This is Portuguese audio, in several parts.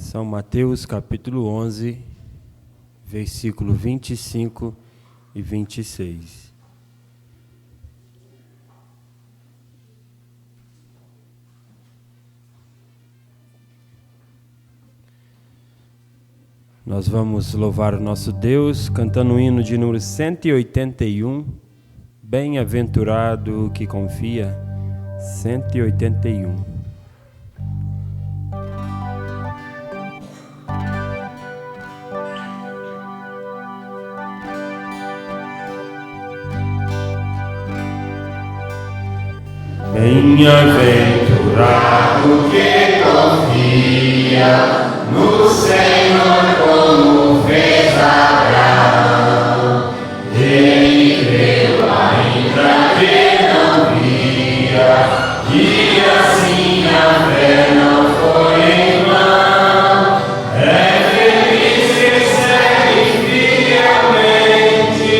São Mateus capítulo 11, versículo 25 e 26. Nós vamos louvar o nosso Deus cantando o hino de número 181, Bem-aventurado que confia, 181. Bem-aventurado que confia no Senhor, como fez Abraão. Ele creu ainda que não via, e assim a fé não foi em vão. É feliz que segue fielmente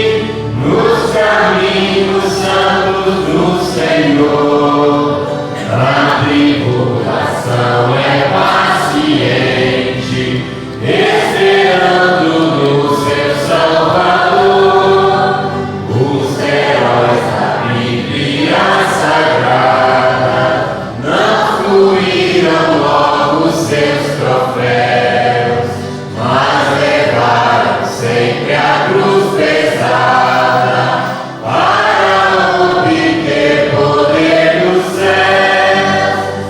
nos caminhos santos do Senhor. A tribulação é paciente, esperando no seu Salvador. Os heróis da Bíblia Sagrada não fluíram logo seus troféus, mas levaram sempre a cruz pesada para obter poder do céu.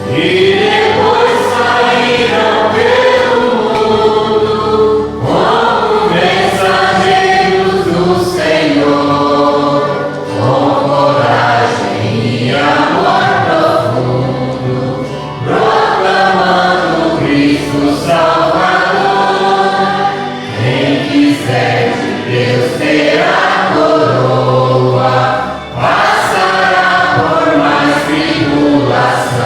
E depois saíram pelo mundo como mensageiros do Senhor, com coragem e amor profundo, proclamando Cristo Salvador. Quem quiser de Deus ter a coroa, passará por mais tribulação.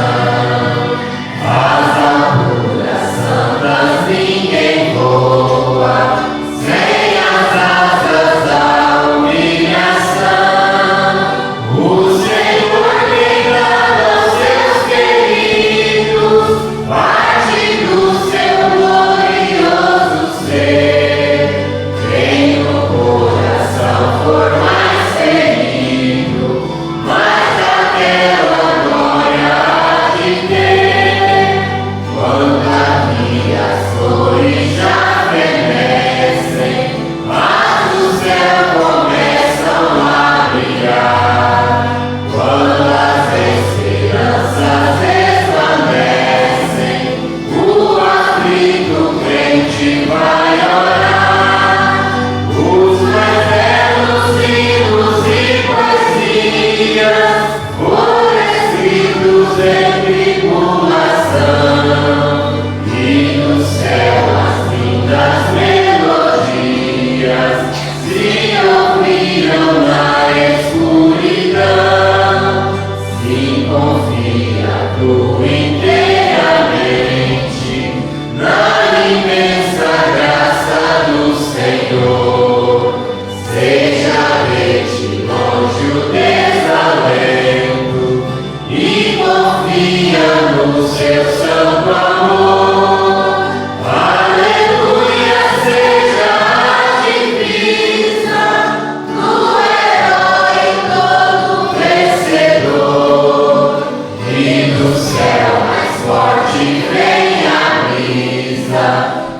As alturas santas ninguém voa, sem as asas da humilhação. O Senhor cuida dos seus queridos, parte do seu glorioso ser. Quem no coração for mais ferido, mais daquela glória há de ter. Quando aqui as flores já fenecem, as do céu começam a brilhar. Quando as esperanças desvanecem, o aflito crente vai orar. Os mais belos hinos e poesias foram escritos em tribulação, e no céu as lindas melodias se ouviram na escuridão. Sim, confia tu inteiramente na imensa graça do Senhor. Seja de ti longe o desalento e confia no seu santo amor. Aleluia, seja a divisa do herói todo vencedor. E do céu mais forte vem a brisa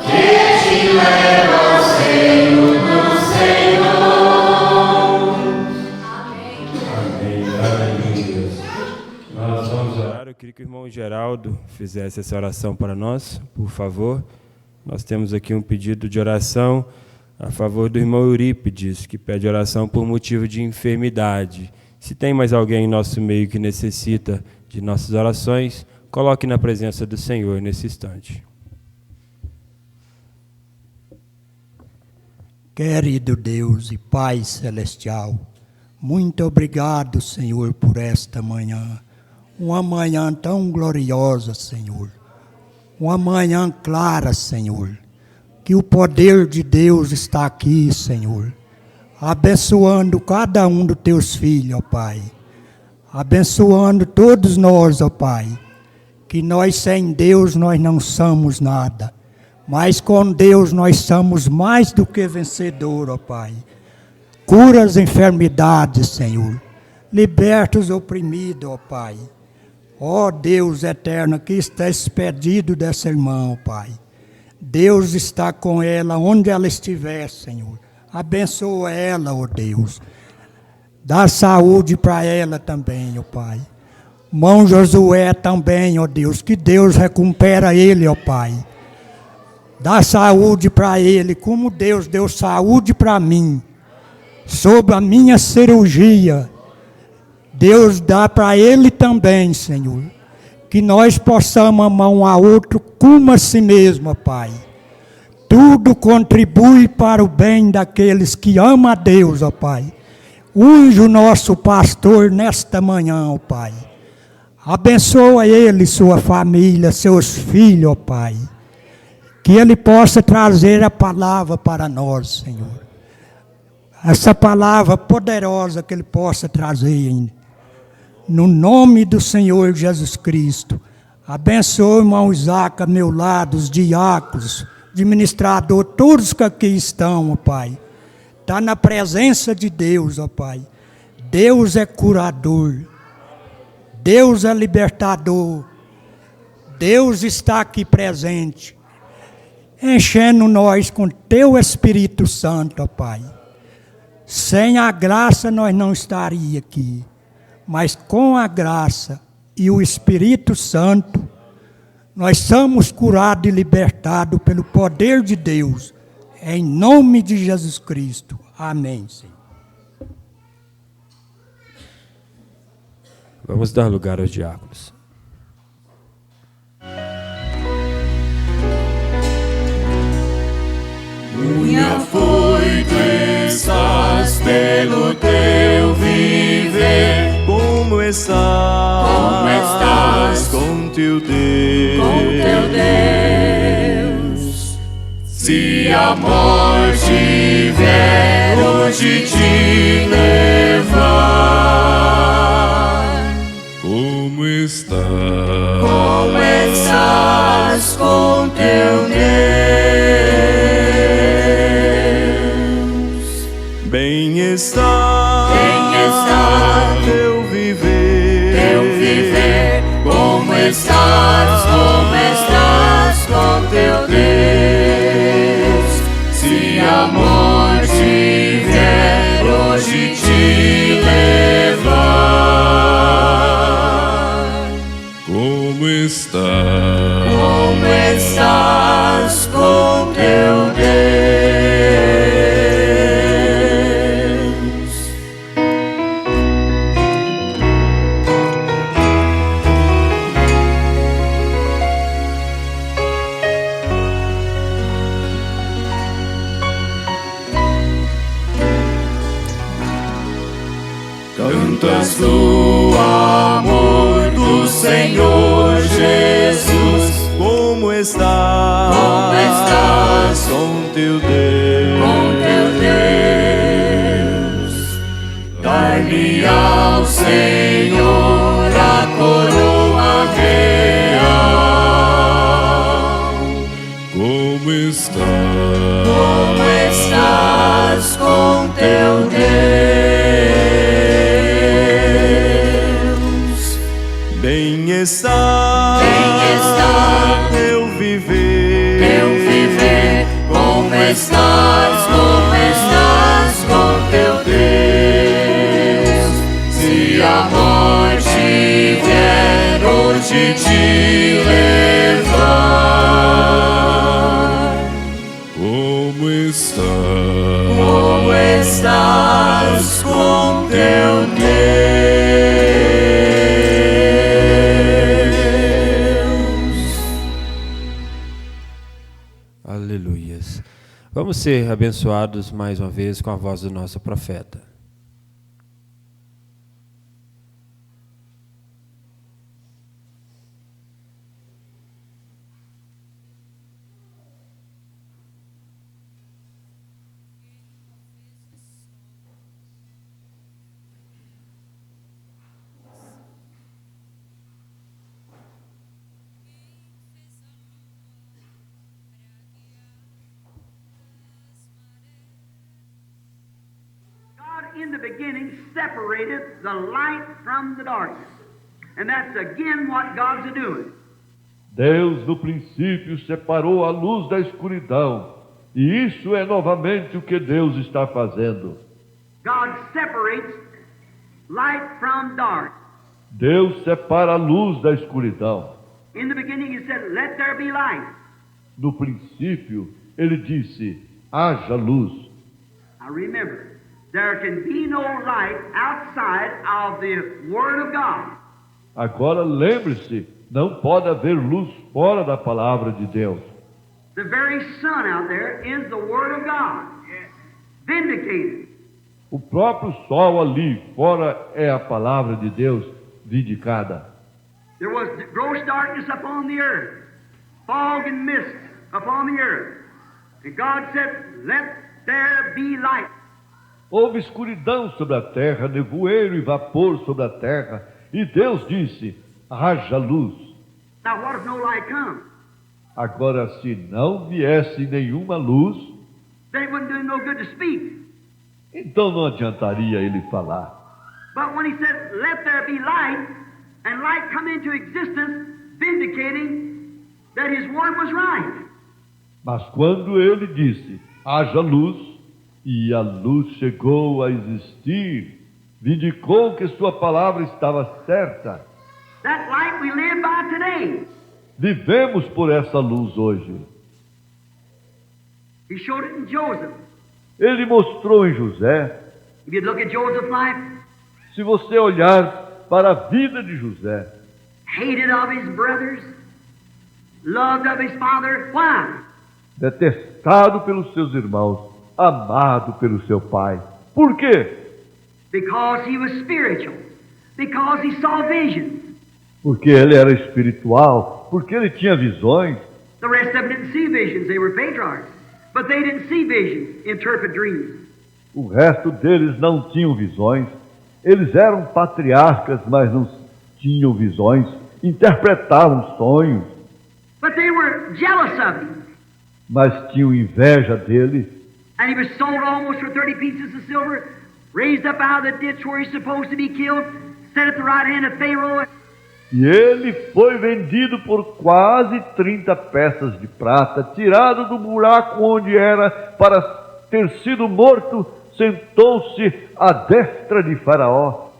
que te leva ao seio do Senhor. Amém. Deus. Nós vamos orar. Eu queria que o irmão Geraldo fizesse essa oração para nós, por favor. Nós temos aqui um pedido de oração a favor do irmão Eurípides, que pede oração por motivo de enfermidade. Se tem mais alguém em nosso meio que necessita de nossas orações, coloque na presença do Senhor nesse instante. Querido Deus e Pai Celestial, muito obrigado, Senhor, por esta manhã. Uma manhã tão gloriosa, Senhor. Uma manhã clara, Senhor. Que o poder de Deus está aqui, Senhor. Abençoando cada um dos teus filhos, ó Pai. Abençoando todos nós, ó Pai. Que nós sem Deus nós não somos nada. Mas com Deus nós somos mais do que vencedor, ó Pai. Cura as enfermidades, Senhor. Liberta os oprimidos, ó Pai. Ó Deus eterno, que está despedido dessa irmã, ó Pai. Deus está com ela onde ela estiver, Senhor. Abençoa ela, ó Deus. Dá saúde para ela também, ó Pai. Mão Josué também, ó Deus. Que Deus recupera ele, ó Pai. Dá saúde para ele, como Deus deu saúde para mim. Sobre a minha cirurgia, Deus dá para ele também, Senhor. Que nós possamos amar um ao outro como a si mesmo, Pai. Tudo contribui para o bem daqueles que amam a Deus, ó Pai. Unge o nosso pastor nesta manhã, ó Pai. Abençoa ele, sua família, seus filhos, ó Pai. Que ele possa trazer a palavra para nós, Senhor. Essa palavra poderosa que ele possa trazer, no nome do Senhor Jesus Cristo. Abençoe o irmão Isaac, a meu lado, os diáconos, administrador, todos que aqui estão, ó Pai. Está na presença de Deus, ó Pai. Deus é curador. Deus é libertador. Deus está aqui presente. Enchendo nós com Teu Espírito Santo, ó Pai. Sem a graça nós não estaríamos aqui. Mas com a graça e o Espírito Santo, nós somos curados e libertados pelo poder de Deus. Em nome de Jesus Cristo. Amém, Senhor. Vamos dar lugar aos diáconos. Muito afoito estás pelo teu viver. Como estás com teu Deus? Com teu Deus. Se a morte vier hoje te levar, Como estás? como estás com teu Deus? Bem está teu viver, como estás com teu Deus? Se a morte vier hoje te levar, como como estás com teu Deus? Cantas do amor do Senhor Jesus. Como estás com teu Deus? Com teu Deus. Dar-lhe ao Senhor a coroa real. Como estás? Como estás com teu Deus? Bem está teu viver, como estás com teu Deus? Se a morte vier hoje te levar, como estás? como estás com teu Deus? Aleluias. Vamos ser abençoados mais uma vez com a voz do nosso profeta. in the beginning separated the light from the darkness. And that's again what God's a-doing. Deus, no princípio, separou a luz da escuridão. E isso é novamente o que Deus está fazendo. God separates light from dark. Deus separa a luz da escuridão. In the beginning He said, let there be light. No princípio, Ele disse, haja luz. Now remember, there can be no light outside of the Word of God. Agora lembre-se, não pode haver luz fora da palavra de Deus. The very sun out there is the Word of God. Vindicated. O próprio sol ali fora é a palavra de Deus vindicada. There was gross darkness upon the earth, fog and mist upon the earth. And God said, let there be light. Houve escuridão sobre a terra, nevoeiro e vapor sobre a terra. E Deus disse, haja luz. Now what if no light comes? Agora, se não viesse nenhuma luz, Then it wouldn't do him no good to speak. então não adiantaria ele falar. But when He said, let there be light, and light come into existence, vindicating that His word was right. Mas quando ele disse, haja luz, e a luz chegou a existir, vindicou que sua palavra estava certa. That light we live by today. Vivemos por essa luz hoje. He showed it in Joseph. Ele mostrou em José. If you look at Joseph's life, Se você olhar para a vida de José, hated of his brothers, loved of his father. Why? detestado pelos seus irmãos, amado pelo seu pai. Por quê? Because he was spiritual. Because he saw visions. Porque ele era espiritual, porque ele tinha visões. The rest of them didn't see visions. They were patriarchs. But they didn't see visions, interpret dreams. O resto deles não tinham visões. Eles eram patriarcas, mas não tinham visões, interpretavam sonhos, But they were jealous of him. mas tinham inveja dele. And he was sold almost for 30 pieces of silver, raised up out of the ditch where he's supposed to be killed, set at the right hand of Pharaoh. E ele foi vendido por quase 30 peças de prata, tirado do buraco onde era para ter sido morto, sentou-se à destra de Faraó.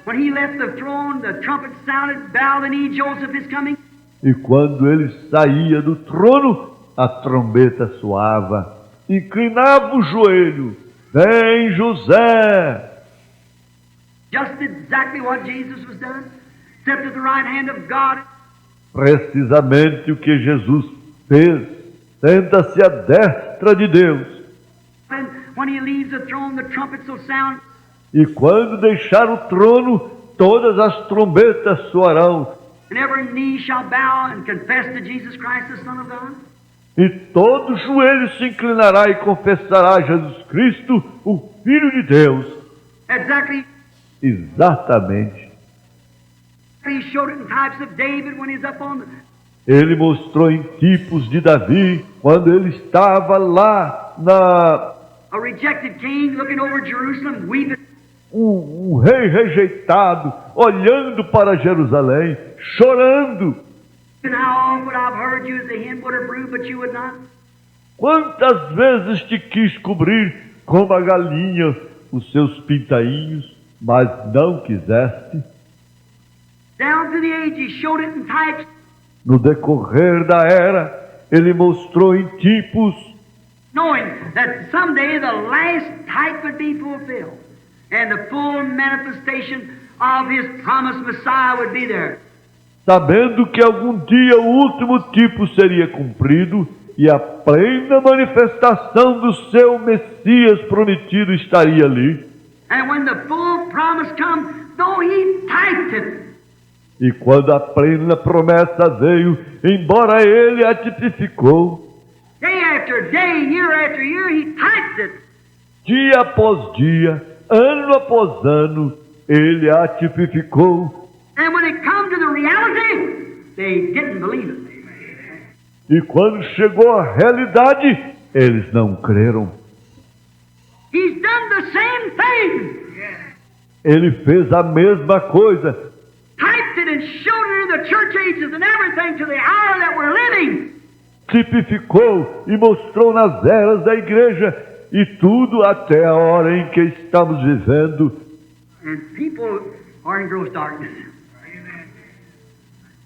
When he left the throne, the trumpet sounded, bow the knee, Joseph is coming. E quando ele saía do trono, a trombeta soava, inclinava o joelho, vem José! Just exactly what Jesus was done, set at the right hand of God. Precisamente o que Jesus fez, senta-se à destra de Deus. And when he leaves the throne, the trumpets will sound. E quando deixar o trono, todas as trombetas soarão, And every knee shall bow and confess to Jesus Christ, the Son of God. e todo joelho se inclinará e confessará Jesus Cristo, o Filho de Deus. Exactly. Exatamente. He showed it in types of David when he's up on the... Ele mostrou em tipos de Davi, quando ele estava lá A rejected king looking over Jerusalem, weeping. um rei rejeitado, olhando para Jerusalém, chorando. And how often I've heard you as the hen would have brood, but you would not. Quantas vezes te quis cobrir como a galinha os seus pintainhos, mas não quiseste? Down through the ages, showed it in types. No decorrer da era, ele mostrou em tipos, Knowing that someday the last type would be fulfilled. And the full manifestation of his promised Messiah would be there. sabendo que algum dia o último tipo seria cumprido e a plena manifestação do seu Messias prometido estaria ali. And when the full promise comes, though he typed it, E quando a plena promessa veio, embora ele a tipificou, day after day, year after year, he typed it. dia após dia, ano após ano, ele a tipificou. And when it come to the reality, they didn't believe it. E quando chegou a realidade, eles não creram. He's done the same thing same. Ele fez a mesma coisa. Typed it and showed it in the church ages and everything to the hour that we're living. Tipificou e mostrou nas eras da igreja e tudo até a hora em que estamos vivendo. And people are in gross darkness.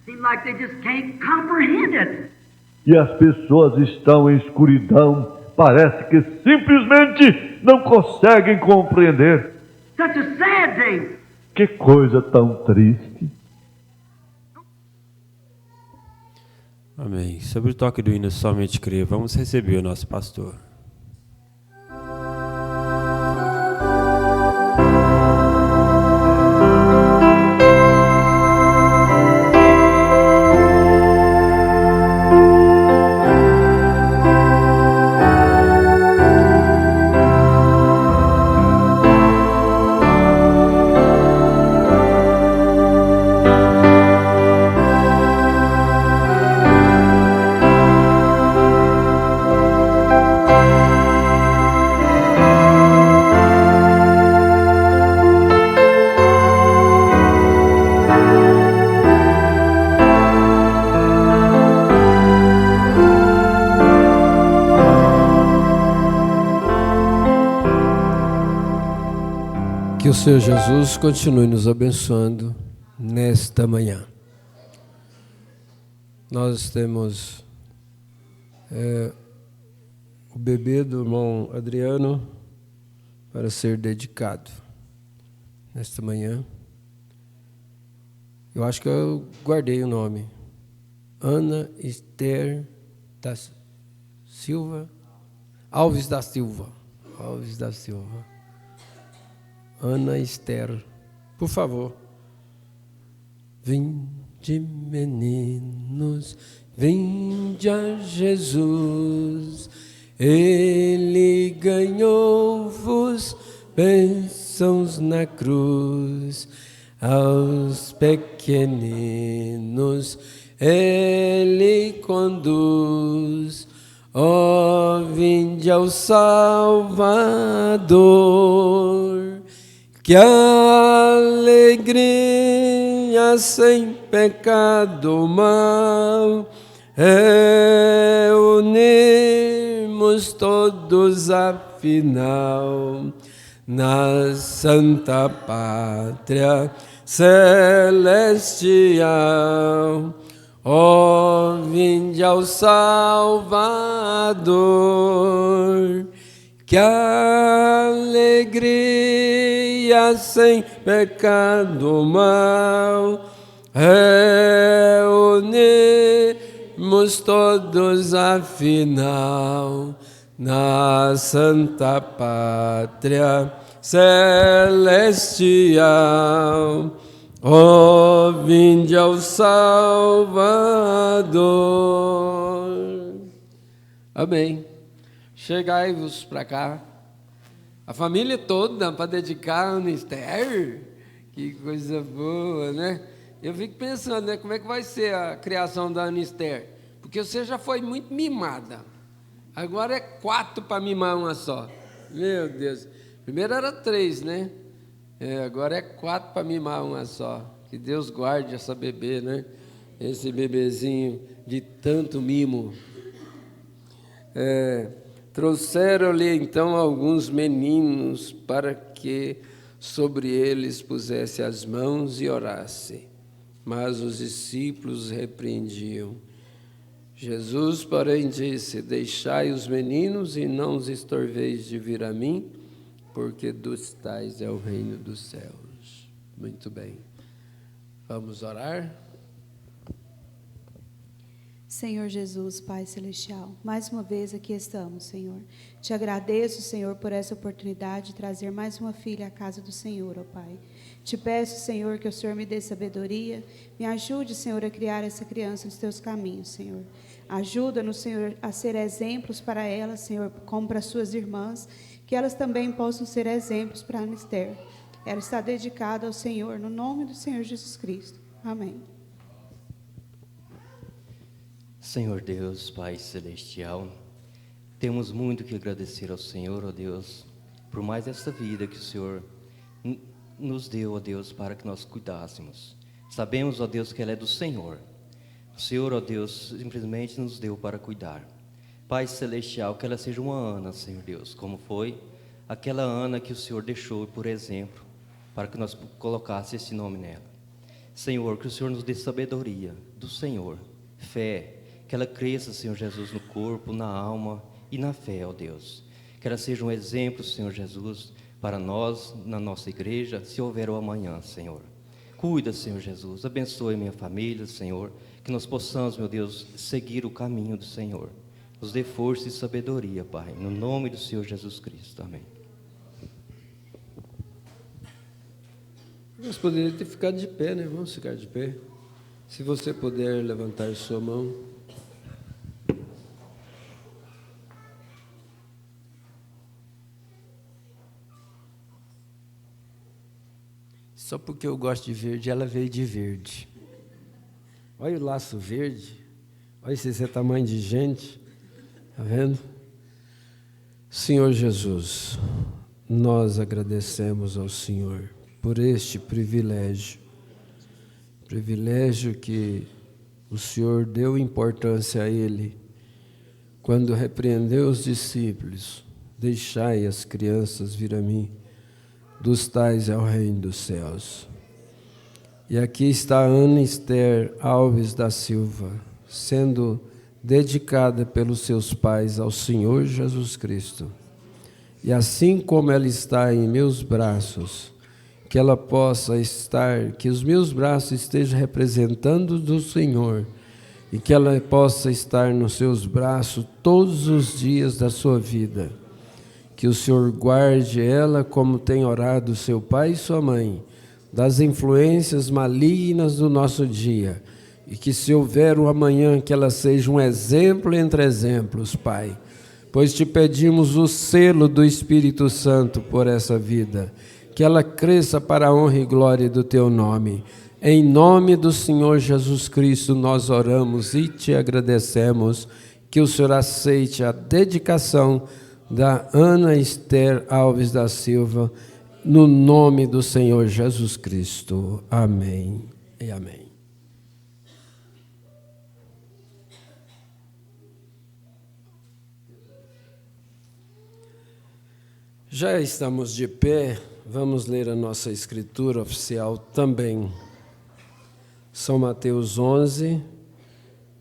Seems like they just can't comprehend it. E as pessoas estão em escuridão. Parece que simplesmente não conseguem compreender. Such a sad thing. Que coisa tão triste. Amém. Sobre o toque do hino Somente Crer, vamos receber o nosso pastor. Que o Senhor Jesus continue nos abençoando nesta manhã. Nós temos o bebê do irmão Adriano para ser dedicado nesta manhã. Eu acho que eu guardei o nome. Ana Esther da Silva, Alves da Silva. Ana Esther, por favor. Vinde, meninos, vinde a Jesus. Ele ganhou-vos bênçãos na cruz. Aos pequeninos Ele conduz. Ó, vinde ao Salvador. Que alegria sem pecado mal, reunimos todos afinal, na santa pátria celestial. Ó, vinde ao Salvador. Que alegria sem pecado mal, reunimos todos afinal, na santa pátria celestial. Ó, vinde ao Salvador. Amém. Chegai-vos para cá, a família toda, para dedicar a Ana Esther. Que coisa boa, né? Eu fico pensando, né, como é que vai ser a criação da Ana Esther? Porque você já foi muito mimada. Agora é 4 para mimar uma só. Meu Deus. Primeiro era 3, né? Agora é 4 para mimar uma só. Que Deus guarde essa bebê, né? Esse bebezinho de tanto mimo. Trouxeram-lhe então alguns meninos para que sobre eles pusesse as mãos e orasse. Mas os discípulos repreendiam. Jesus, porém, disse: deixai os meninos e não os estorveis de vir a mim, porque dos tais é o reino dos céus. Muito bem. Vamos orar? Senhor Jesus, Pai Celestial, mais uma vez aqui estamos, Senhor. Te agradeço, Senhor, por essa oportunidade de trazer mais uma filha à casa do Senhor, ó Pai. Te peço, Senhor, que o Senhor me dê sabedoria, me ajude, Senhor, a criar essa criança nos teus caminhos, Senhor. Ajuda-nos, Senhor, a ser exemplos para ela, Senhor, como para suas irmãs, que elas também possam ser exemplos para a Ana Esther. Ela está dedicada ao Senhor, no nome do Senhor Jesus Cristo. Amém. Senhor Deus, Pai Celestial, temos muito que agradecer ao Senhor, ó Deus, por mais essa vida que o Senhor nos deu, ó Deus, para que nós cuidássemos. Sabemos, ó Deus, que ela é do Senhor. O Senhor, ó Deus, simplesmente nos deu para cuidar. Pai Celestial, que ela seja uma Ana, Senhor Deus, como foi aquela Ana que o Senhor deixou, por exemplo, para que nós colocássemos esse nome nela. Senhor, que o Senhor nos dê sabedoria do Senhor, fé, que ela cresça, Senhor Jesus, no corpo, na alma e na fé, ó Deus. Que ela seja um exemplo, Senhor Jesus, para nós, na nossa igreja, se houver o amanhã, Senhor. Cuida, Senhor Jesus, abençoe minha família, Senhor, que nós possamos, meu Deus, seguir o caminho do Senhor. Nos dê força e sabedoria, Pai, no nome do Senhor Jesus Cristo. Amém. Nós poderíamos ter ficado de pé, né? Vamos ficar de pé. Se você puder levantar sua mão. Só porque eu gosto de verde, ela veio de verde. Olha o laço verde. Olha esse tamanho de gente. Está vendo? Senhor Jesus, nós agradecemos ao Senhor por este privilégio que o Senhor deu importância a ele quando repreendeu os discípulos: deixai as crianças vir a mim, dos tais é o reino dos céus. E aqui está Ana Esther Alves da Silva, sendo dedicada pelos seus pais ao Senhor Jesus Cristo. E assim como ela está em meus braços, que ela possa estar, que os meus braços estejam representando do Senhor, e que ela possa estar nos seus braços todos os dias da sua vida. Que o Senhor guarde ela, como tem orado seu pai e sua mãe, das influências malignas do nosso dia, e que se houver um amanhã, que ela seja um exemplo entre exemplos, Pai, pois te pedimos o selo do Espírito Santo por essa vida, que ela cresça para a honra e glória do teu nome. Em nome do Senhor Jesus Cristo nós oramos e te agradecemos, que o Senhor aceite a dedicação da Ana Esther Alves da Silva, no nome do Senhor Jesus Cristo. Amém e amém. Já estamos de pé, vamos ler a nossa escritura oficial também. São Mateus 11,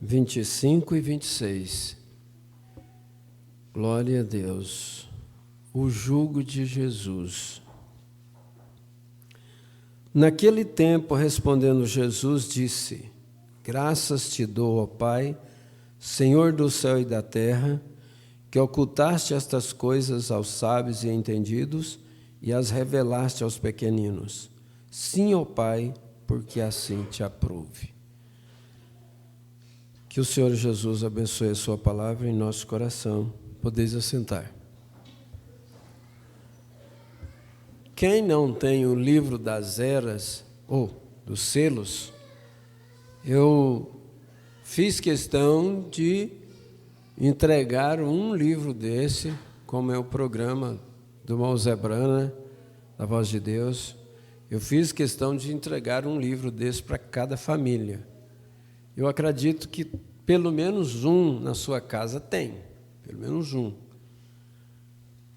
25 e 26. Glória a Deus. O jugo de Jesus. Naquele tempo, respondendo Jesus, disse: graças te dou, ó Pai, Senhor do céu e da terra, que ocultaste estas coisas aos sábios e entendidos e as revelaste aos pequeninos. Sim, ó Pai, porque assim te aprouve. Que o Senhor Jesus abençoe a sua palavra em nosso coração. Podeis assentar. Quem não tem o livro das eras, ou dos selos, eu fiz questão de entregar um livro desse, como é o programa do irmão Zé Brana, da Voz de Deus. Eu fiz questão de entregar um livro desse para cada família. Eu acredito que pelo menos um na sua casa tem, pelo menos um.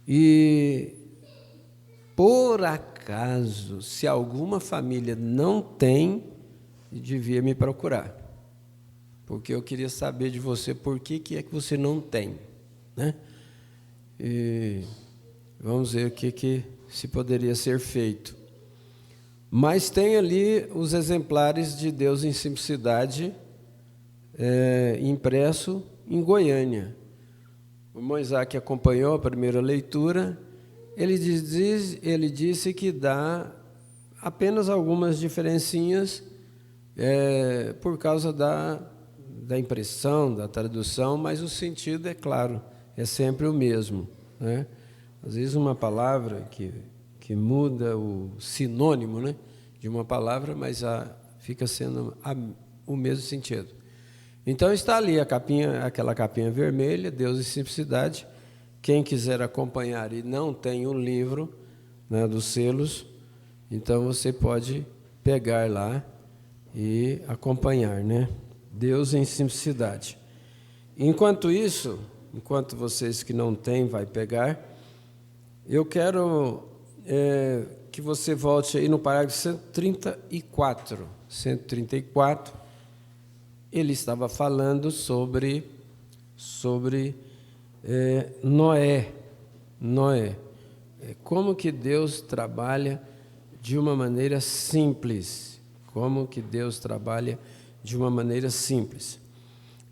E, por acaso, se alguma família não tem, devia me procurar. Porque eu queria saber de você por que é que você não tem, né? E vamos ver o que se poderia ser feito. Mas tem ali os exemplares de Deus em Simplicidade, impresso em Goiânia. O irmão Isaac acompanhou a primeira leitura. Ele disse que dá apenas algumas diferencinhas por causa da impressão, da tradução, mas o sentido, é claro, é sempre o mesmo, né? Às vezes uma palavra que muda o sinônimo, né, de uma palavra, mas fica sendo o mesmo sentido. Então está ali aquela capinha vermelha, Deus e Simplicidade, quem quiser acompanhar e não tem o livro, né, dos selos, então você pode pegar lá e acompanhar, né? Deus em simplicidade. Enquanto isso, enquanto vocês que não têm vai pegar, eu quero que você volte aí no parágrafo 134. 134, ele estava falando sobre Noé. Como que Deus trabalha de uma maneira simples. Como que Deus trabalha de uma maneira simples.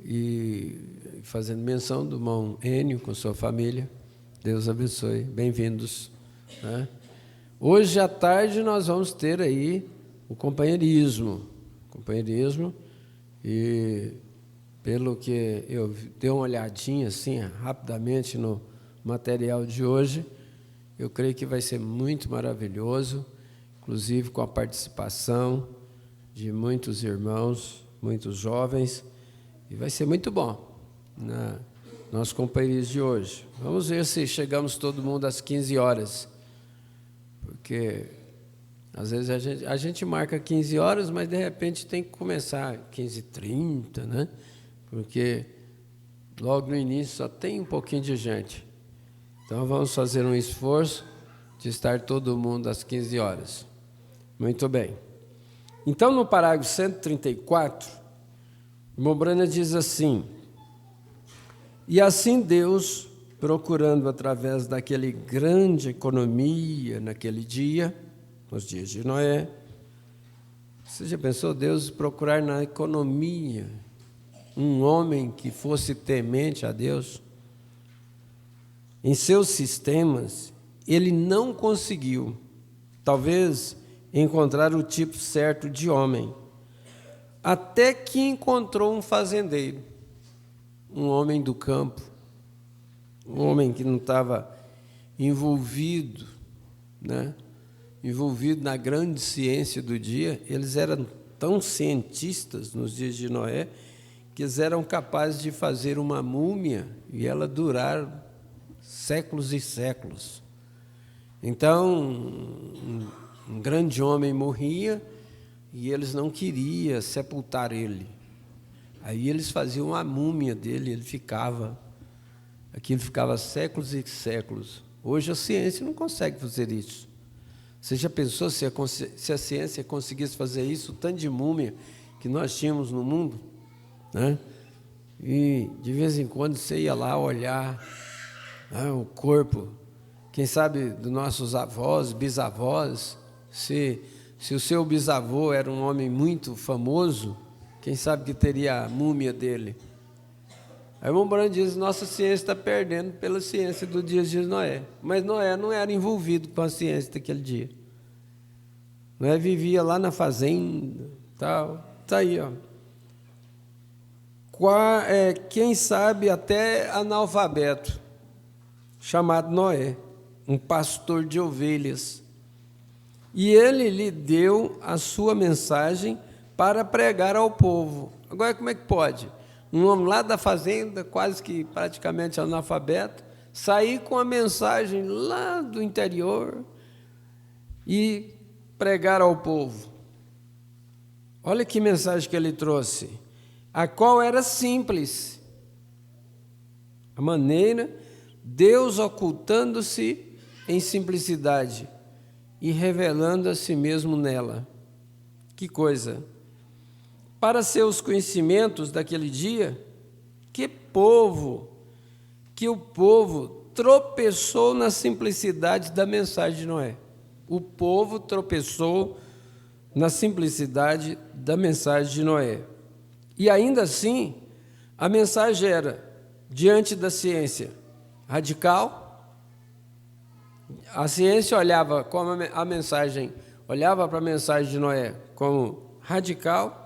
E fazendo menção do irmão Enio com sua família, Deus abençoe, bem-vindos, né? Hoje à tarde nós vamos ter aí o companheirismo, e pelo que eu dei uma olhadinha assim rapidamente no material de hoje, eu creio que vai ser muito maravilhoso, inclusive com a participação de muitos irmãos, muitos jovens, e vai ser muito bom, né? Nosso companheirismo de hoje. Vamos ver se chegamos todo mundo às 15 horas, porque às vezes a gente marca 15 horas, mas de repente tem que começar 15h30, né? Porque logo no início só tem um pouquinho de gente. Então vamos fazer um esforço de estar todo mundo às 15 horas. Muito bem. Então no parágrafo 134, o irmão Branham diz assim: e assim Deus, procurando através daquele grande economia naquele dia, nos dias de Noé. Você já pensou Deus procurar na economia um homem que fosse temente a Deus? Em seus sistemas, ele não conseguiu, talvez, encontrar o tipo certo de homem, até que encontrou um fazendeiro, um homem do campo, um homem que não estava envolvido, né? Envolvido na grande ciência do dia. Eles eram tão cientistas nos dias de Noé que eles eram capazes de fazer uma múmia e ela durar séculos e séculos. Então, um grande homem morria e eles não queriam sepultar ele. Aí eles faziam uma múmia dele, aquilo ficava séculos e séculos. Hoje a ciência não consegue fazer isso. Você já pensou se a ciência conseguisse fazer isso, o tanto de múmia que nós tínhamos no mundo, né? E de vez em quando você ia lá olhar, né, o corpo, quem sabe dos nossos avós, bisavós, se o seu bisavô era um homem muito famoso, quem sabe que teria a múmia dele. Aí o irmão Branham diz: nossa ciência está perdendo pela ciência do dia de Noé. Mas Noé não era envolvido com a ciência daquele dia. Noé vivia lá na fazenda, tal. Está aí, ó. Quem sabe até analfabeto, chamado Noé, um pastor de ovelhas. E ele lhe deu a sua mensagem para pregar ao povo. Agora, como é que pode? Um homem lá da fazenda, quase que praticamente analfabeto, sair com a mensagem lá do interior e pregar ao povo. Olha que mensagem que ele trouxe, a qual era simples. A maneira, Deus ocultando-se em simplicidade e revelando a si mesmo nela. Que coisa! Para seus conhecimentos daquele dia, que o povo tropeçou na simplicidade da mensagem de Noé. O povo tropeçou na simplicidade da mensagem de Noé. E ainda assim, a mensagem era, diante da ciência, radical. A ciência olhava como a mensagem, olhava para a mensagem de Noé como radical.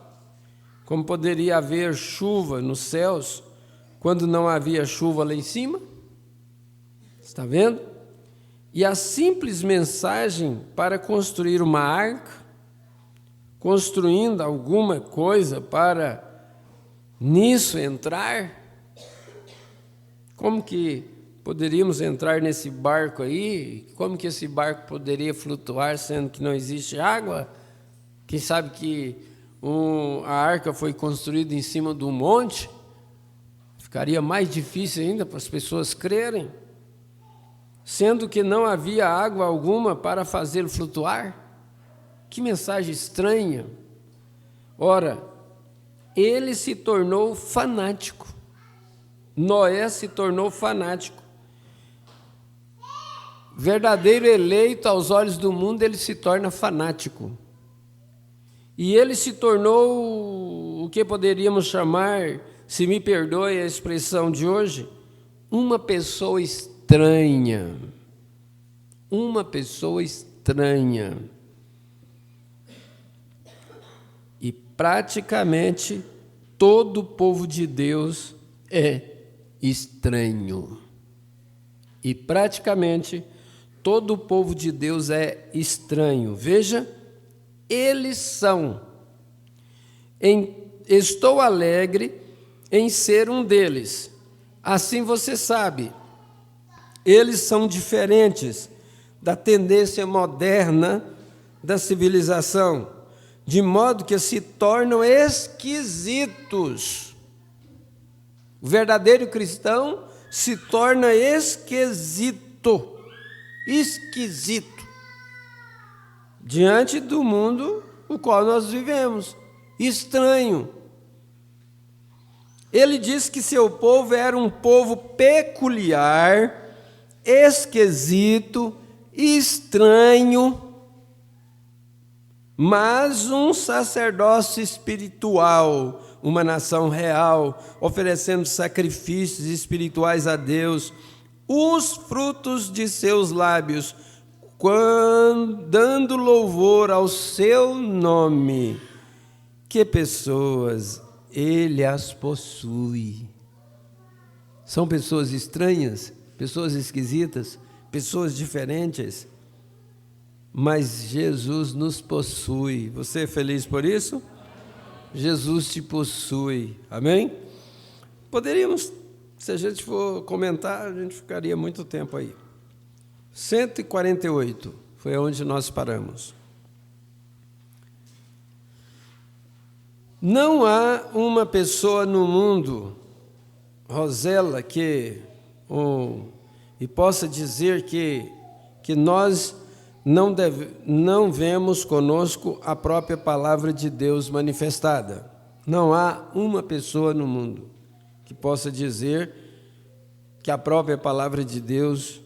Como poderia haver chuva nos céus quando não havia chuva lá em cima? Está vendo? E a simples mensagem para construir uma arca, construindo alguma coisa para nisso entrar, como que poderíamos entrar nesse barco aí. Como que esse barco poderia flutuar, sendo que não existe água? Quem sabe que a arca foi construída em cima de um monte? Ficaria mais difícil ainda para as pessoas crerem, sendo que não havia água alguma para fazê-lo flutuar. Que mensagem estranha! Ora, ele se tornou fanático. Noé se tornou fanático. Verdadeiro eleito aos olhos do mundo, ele se torna fanático. E ele se tornou o que poderíamos chamar, se me perdoe a expressão de hoje, uma pessoa estranha. Uma pessoa estranha. E praticamente todo o povo de Deus é estranho. E praticamente todo o povo de Deus é estranho. Veja, eles são. Estou alegre em ser um deles. Assim você sabe, eles são diferentes da tendência moderna da civilização, de modo que se tornam esquisitos. O verdadeiro cristão se torna esquisito, diante do mundo no qual nós vivemos, estranho. Ele diz que seu povo era um povo peculiar, esquisito, estranho, mas um sacerdócio espiritual, uma nação real, oferecendo sacrifícios espirituais a Deus, os frutos de seus lábios, dando louvor ao seu nome. Que pessoas ele as possui. São pessoas estranhas, pessoas esquisitas, pessoas diferentes, mas Jesus nos possui. Você é feliz por isso? Jesus te possui. Amém? Poderíamos, se a gente for comentar, a gente ficaria muito tempo aí. 148 foi onde nós paramos. Não há uma pessoa no mundo, Rosela, e possa dizer que nós não vemos conosco a própria palavra de Deus manifestada. Não há uma pessoa no mundo que possa dizer que a própria palavra de Deus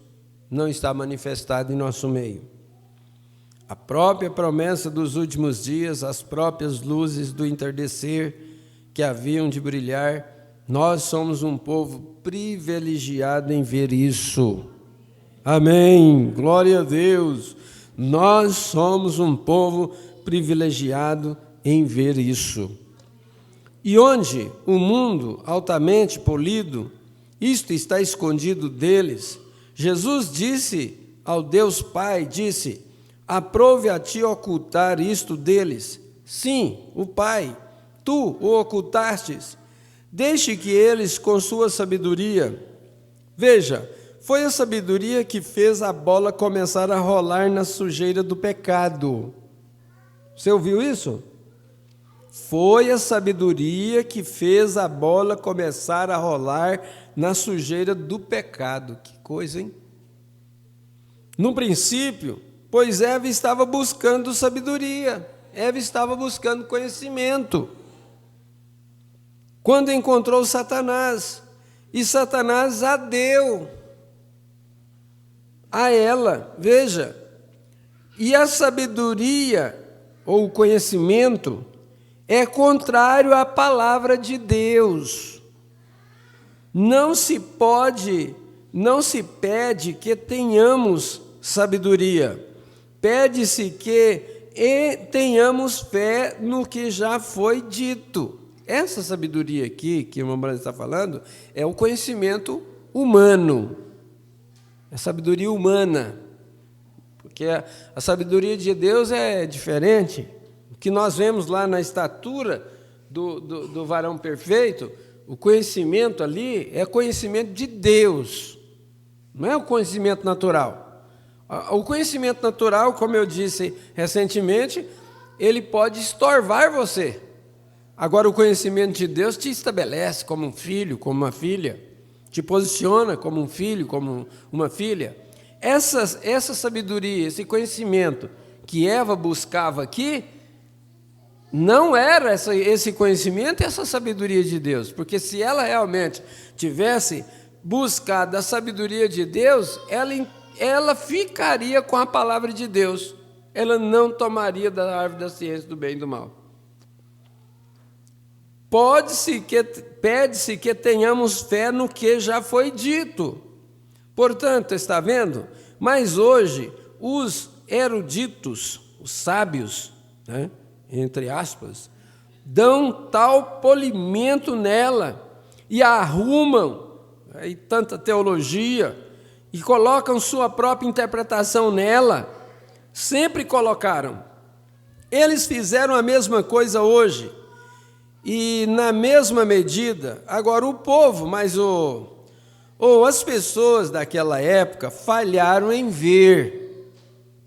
não está manifestada em nosso meio. A própria promessa dos últimos dias, as próprias luzes do entardecer que haviam de brilhar, nós somos um povo privilegiado em ver isso. Amém, glória a Deus. Nós somos um povo privilegiado em ver isso. E onde o mundo altamente polido, isto está escondido deles, Jesus disse ao Deus Pai, aprove a ti ocultar isto deles. Sim, o Pai, tu o ocultastes. Deixe que eles, com sua sabedoria, veja, foi a sabedoria que fez a bola começar a rolar na sujeira do pecado. Você ouviu isso? Foi a sabedoria que fez a bola começar a rolar na sujeira do pecado. Que coisa, hein? No princípio, pois Eva estava buscando sabedoria, Eva estava buscando conhecimento, quando encontrou Satanás, e Satanás a deu a ela, veja, e a sabedoria, ou o conhecimento, é contrário à palavra de Deus. Não se pede que tenhamos sabedoria, pede-se que tenhamos fé no que já foi dito. Essa sabedoria aqui, que o irmão Branco está falando, é o conhecimento humano, é a sabedoria humana, porque a sabedoria de Deus é diferente. O que nós vemos lá na estatura do varão perfeito, o conhecimento ali é conhecimento de Deus. Não é o conhecimento natural. O conhecimento natural, como eu disse recentemente, ele pode estorvar você. Agora, o conhecimento de Deus te estabelece como um filho, como uma filha, te posiciona como um filho, como uma filha. Essa sabedoria, esse conhecimento que Eva buscava aqui, não era esse conhecimento e essa sabedoria de Deus, porque se ela realmente tivesse buscado a sabedoria de Deus, ela ficaria com a palavra de Deus, ela não tomaria da árvore da ciência do bem e do mal. Pede-se que tenhamos fé no que já foi dito. Portanto, está vendo? Mas hoje, os eruditos, os sábios, né, entre aspas, dão tal polimento nela e arrumam aí tanta teologia e colocam sua própria interpretação nela. Sempre colocaram. Eles fizeram a mesma coisa hoje. E na mesma medida, agora o povo, as pessoas daquela época falharam em ver,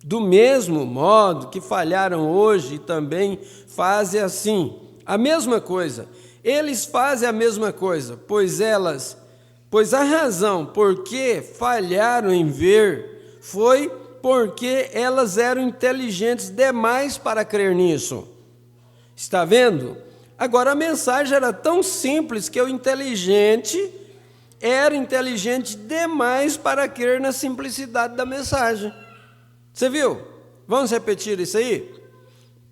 do mesmo modo que falharam hoje e também fazem assim, a mesma coisa. Eles fazem a mesma coisa, pois a razão por que falharam em ver foi porque elas eram inteligentes demais para crer nisso. Está vendo? Agora, a mensagem era tão simples que o inteligente era inteligente demais para crer na simplicidade da mensagem. Você viu? Vamos repetir isso aí?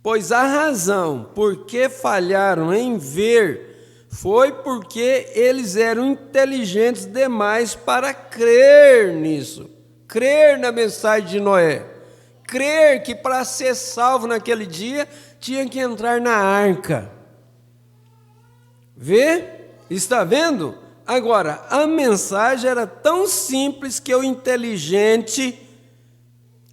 Pois a razão por que falharam em ver foi porque eles eram inteligentes demais para crer nisso. Crer na mensagem de Noé. Crer que para ser salvo naquele dia tinha que entrar na arca. Vê? Está vendo? Agora, a mensagem era tão simples que o inteligente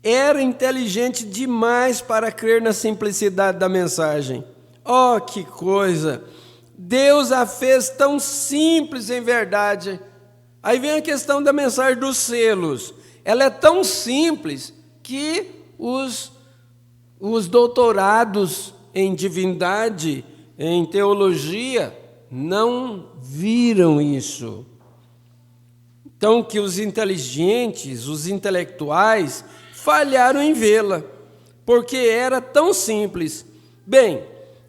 era inteligente demais para crer na simplicidade da mensagem. Oh, que coisa! Deus a fez tão simples em verdade. Aí vem a questão da mensagem dos selos. Ela é tão simples que os doutorados em divindade, em teologia, não viram isso. Então, que os inteligentes, os intelectuais, falharam em vê-la, porque era tão simples. Bem,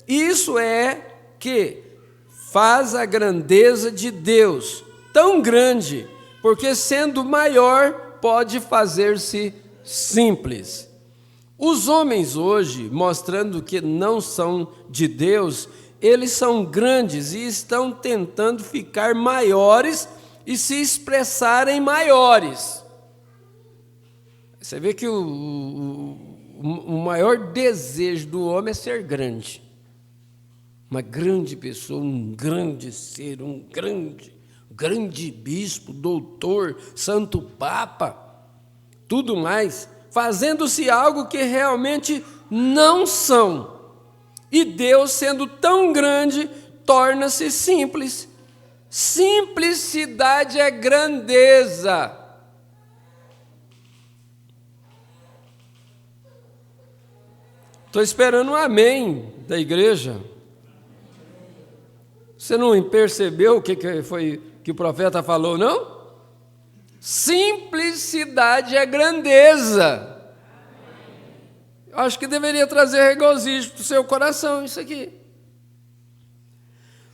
isso é que faz a grandeza de Deus tão grande, porque sendo maior, pode fazer-se simples. Os homens hoje, mostrando que não são de Deus, eles são grandes e estão tentando ficar maiores e se expressarem maiores. Você vê que o maior desejo do homem é ser grande. Uma grande pessoa, um grande ser, um grande bispo, doutor, santo papa, tudo mais, fazendo-se algo que realmente não são. E Deus, sendo tão grande, torna-se simples. Simplicidade é grandeza. Estou esperando um amém da igreja. Você não percebeu o que foi que o profeta falou, não? Simplicidade é grandeza. Eu acho que deveria trazer regozijo para o seu coração isso aqui.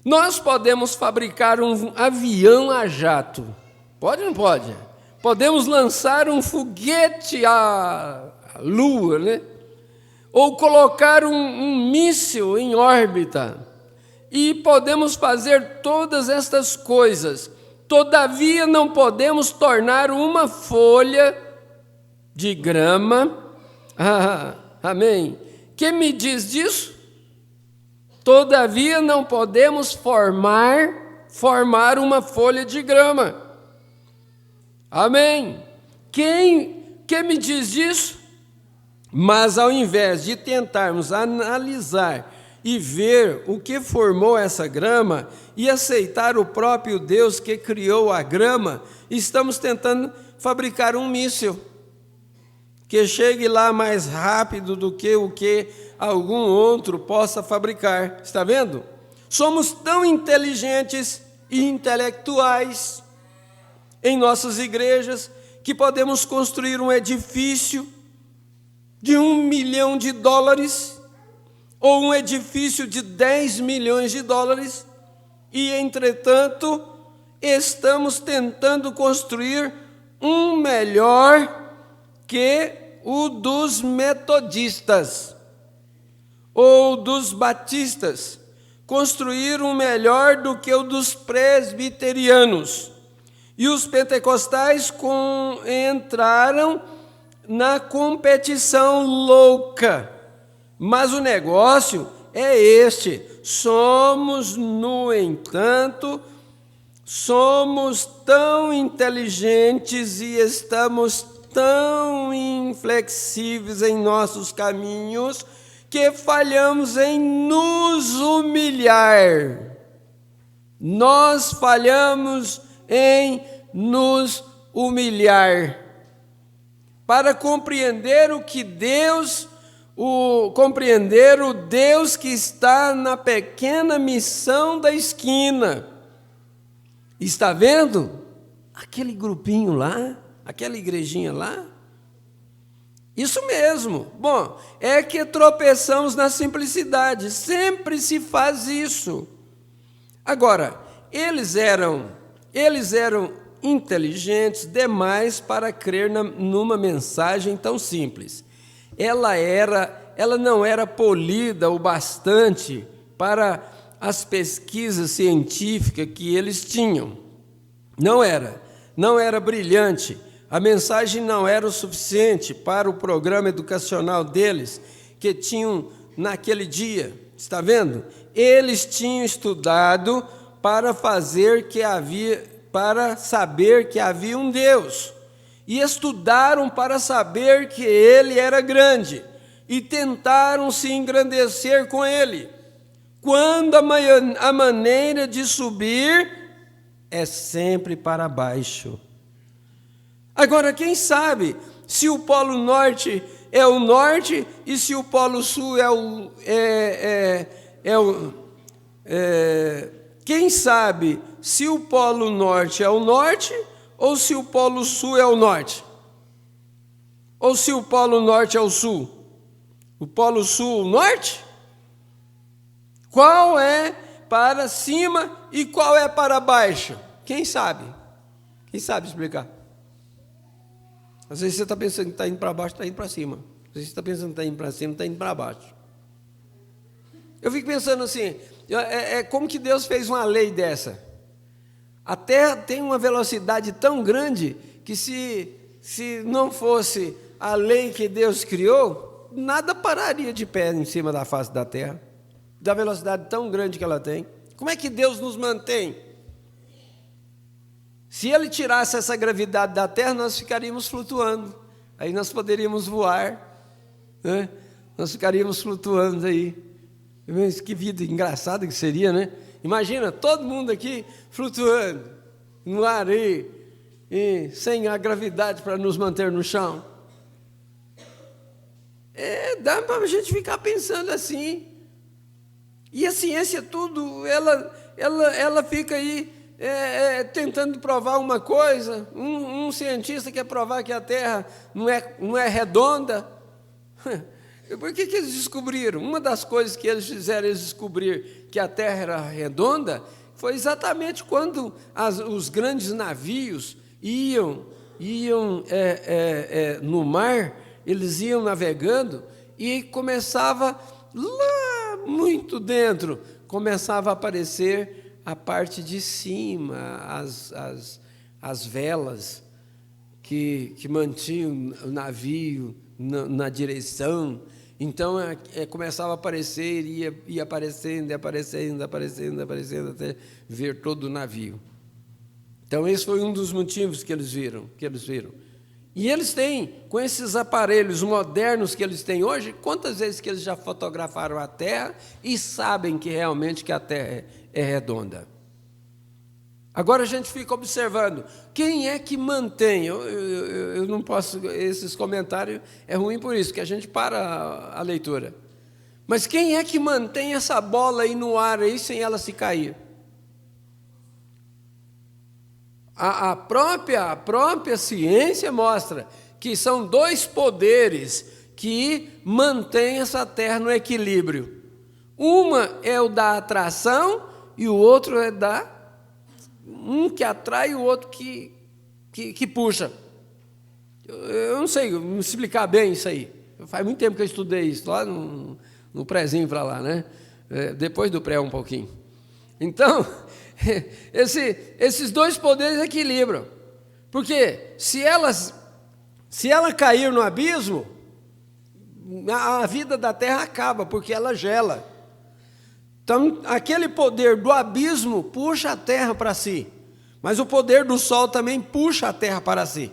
Nós podemos fabricar um avião a jato. Pode ou não pode? Podemos lançar um foguete à lua, né? Ou colocar um míssil em órbita. E podemos fazer todas estas coisas. Todavia não podemos tornar uma folha de grama. Amém. Quem me diz disso? Todavia não podemos formar uma folha de grama. Amém. Quem me diz disso? Mas ao invés de tentarmos analisar e ver o que formou essa grama e aceitar o próprio Deus que criou a grama, estamos tentando fabricar um míssil que chegue lá mais rápido do que o que algum outro possa fabricar. Está vendo? Somos tão inteligentes e intelectuais em nossas igrejas que podemos construir um edifício de $1 milhão ou um edifício de $10 milhões e, entretanto, estamos tentando construir um melhor que o dos metodistas ou dos batistas, construir um melhor do que o dos presbiterianos. E os pentecostais entraram na competição louca. Mas o negócio é este: somos, no entanto, tão inteligentes e estamos tão inflexíveis em nossos caminhos que falhamos em nos humilhar. Nós falhamos em nos humilhar. Para compreender compreender o Deus que está na pequena missão da esquina. Está vendo? Aquele grupinho lá, aquela igrejinha lá. Isso mesmo. Bom, é que tropeçamos na simplicidade. Sempre se faz isso. Agora, eles eram inteligentes demais para crer numa mensagem tão simples. Ela não era polida o bastante para as pesquisas científicas que eles tinham. Não era brilhante. A mensagem não era o suficiente para o programa educacional deles, que tinham naquele dia. Está vendo? Eles tinham estudado para saber que havia um Deus. E estudaram para saber que Ele era grande. E tentaram se engrandecer com Ele. Quando a maneira de subir é sempre para baixo. Agora, quem sabe se o Polo Norte é o norte e se o Polo Sul quem sabe se o Polo Norte é o norte ou se o Polo Sul é o norte? Ou se o Polo Norte é o sul? O Polo Sul, o norte? Qual é para cima e qual é para baixo? Quem sabe? Quem sabe explicar? Às vezes você está pensando que está indo para baixo, está indo para cima. Às vezes você está pensando que está indo para cima, está indo para baixo. Eu fico pensando assim, como que Deus fez uma lei dessa? A Terra tem uma velocidade tão grande que se não fosse a lei que Deus criou, nada pararia de pé em cima da face da Terra, da velocidade tão grande que ela tem. Como é que Deus nos mantém? Se Ele tirasse essa gravidade da Terra, nós ficaríamos flutuando. Aí nós poderíamos voar, né? Nós ficaríamos flutuando aí. Mas que vida engraçada que seria, né? Imagina, todo mundo aqui flutuando no ar aí, e sem a gravidade para nos manter no chão. Dá para a gente ficar pensando assim. E a ciência tudo, ela fica aí tentando provar uma coisa. Um cientista quer provar que a Terra não é redonda. Por que eles descobriram? Uma das coisas que eles fizeram eles descobrir que a Terra era redonda foi exatamente quando os grandes navios iam no mar, eles iam navegando e começava lá muito dentro, começava a aparecer a parte de cima, as velas que mantinham o navio na direção. Então começava a aparecer, ia aparecendo, até ver todo o navio. Então esse foi um dos motivos que eles viram. E eles têm, com esses aparelhos modernos que eles têm hoje, quantas vezes que eles já fotografaram a Terra e sabem que realmente que a Terra é redonda? Agora a gente fica observando, quem é que mantém? Eu não posso, esses comentários é ruim por isso, que a gente para a leitura. Mas quem é que mantém essa bola aí no ar aí sem ela se cair? A própria ciência mostra que são dois poderes que mantêm essa Terra no equilíbrio. Uma é o da atração e o outro é um que atrai e o outro que puxa. Eu não sei me explicar bem isso aí. Faz muito tempo que eu estudei isso, lá no prézinho para lá, né? Depois do pré um pouquinho. Então, esses dois poderes equilibram. Porque se ela cair no abismo, a vida da Terra acaba, porque ela gela. Então, aquele poder do abismo puxa a Terra para si, mas o poder do Sol também puxa a Terra para si.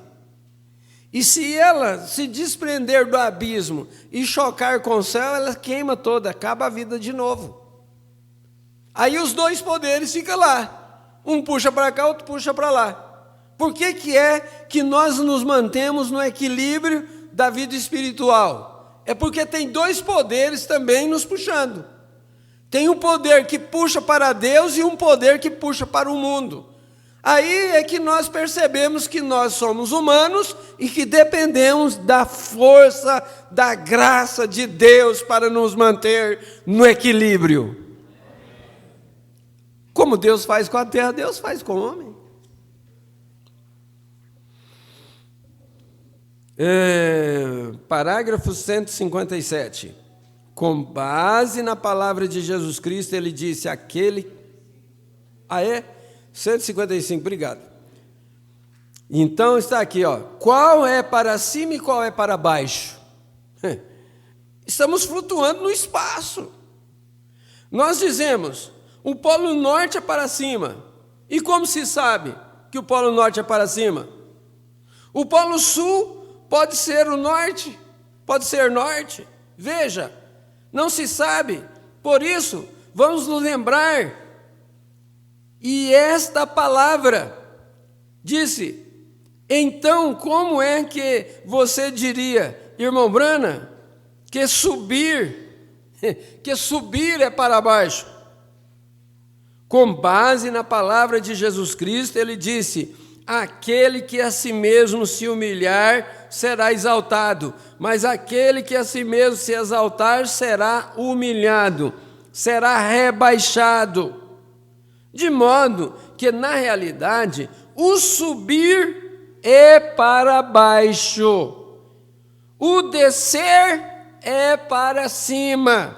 E se ela se desprender do abismo e chocar com o céu, ela queima toda, acaba a vida de novo. Aí os dois poderes ficam lá, um puxa para cá, outro puxa para lá. Por que é que nós nos mantemos no equilíbrio da vida espiritual? É porque tem dois poderes também nos puxando. Tem um poder que puxa para Deus e um poder que puxa para o mundo. Aí é que nós percebemos que nós somos humanos e que dependemos da força, da graça de Deus para nos manter no equilíbrio. Como Deus faz com a terra, Deus faz com o homem. Parágrafo 157. Com base na palavra de Jesus Cristo, ele disse, aquele... 155, obrigado. Então está aqui, ó. Qual é para cima e qual é para baixo? Estamos flutuando no espaço. Nós dizemos, o polo norte é para cima. E como se sabe que o polo norte é para cima? O polo sul pode ser o norte, pode ser norte. Veja, não se sabe. Por isso, vamos nos lembrar. E esta palavra disse, então como é que você diria, irmão Brana, que subir é para baixo? Com base na palavra de Jesus Cristo, ele disse, aquele que a si mesmo se humilhar será exaltado, mas aquele que a si mesmo se exaltar será humilhado, será rebaixado. De modo que, na realidade, o subir é para baixo, o descer é para cima.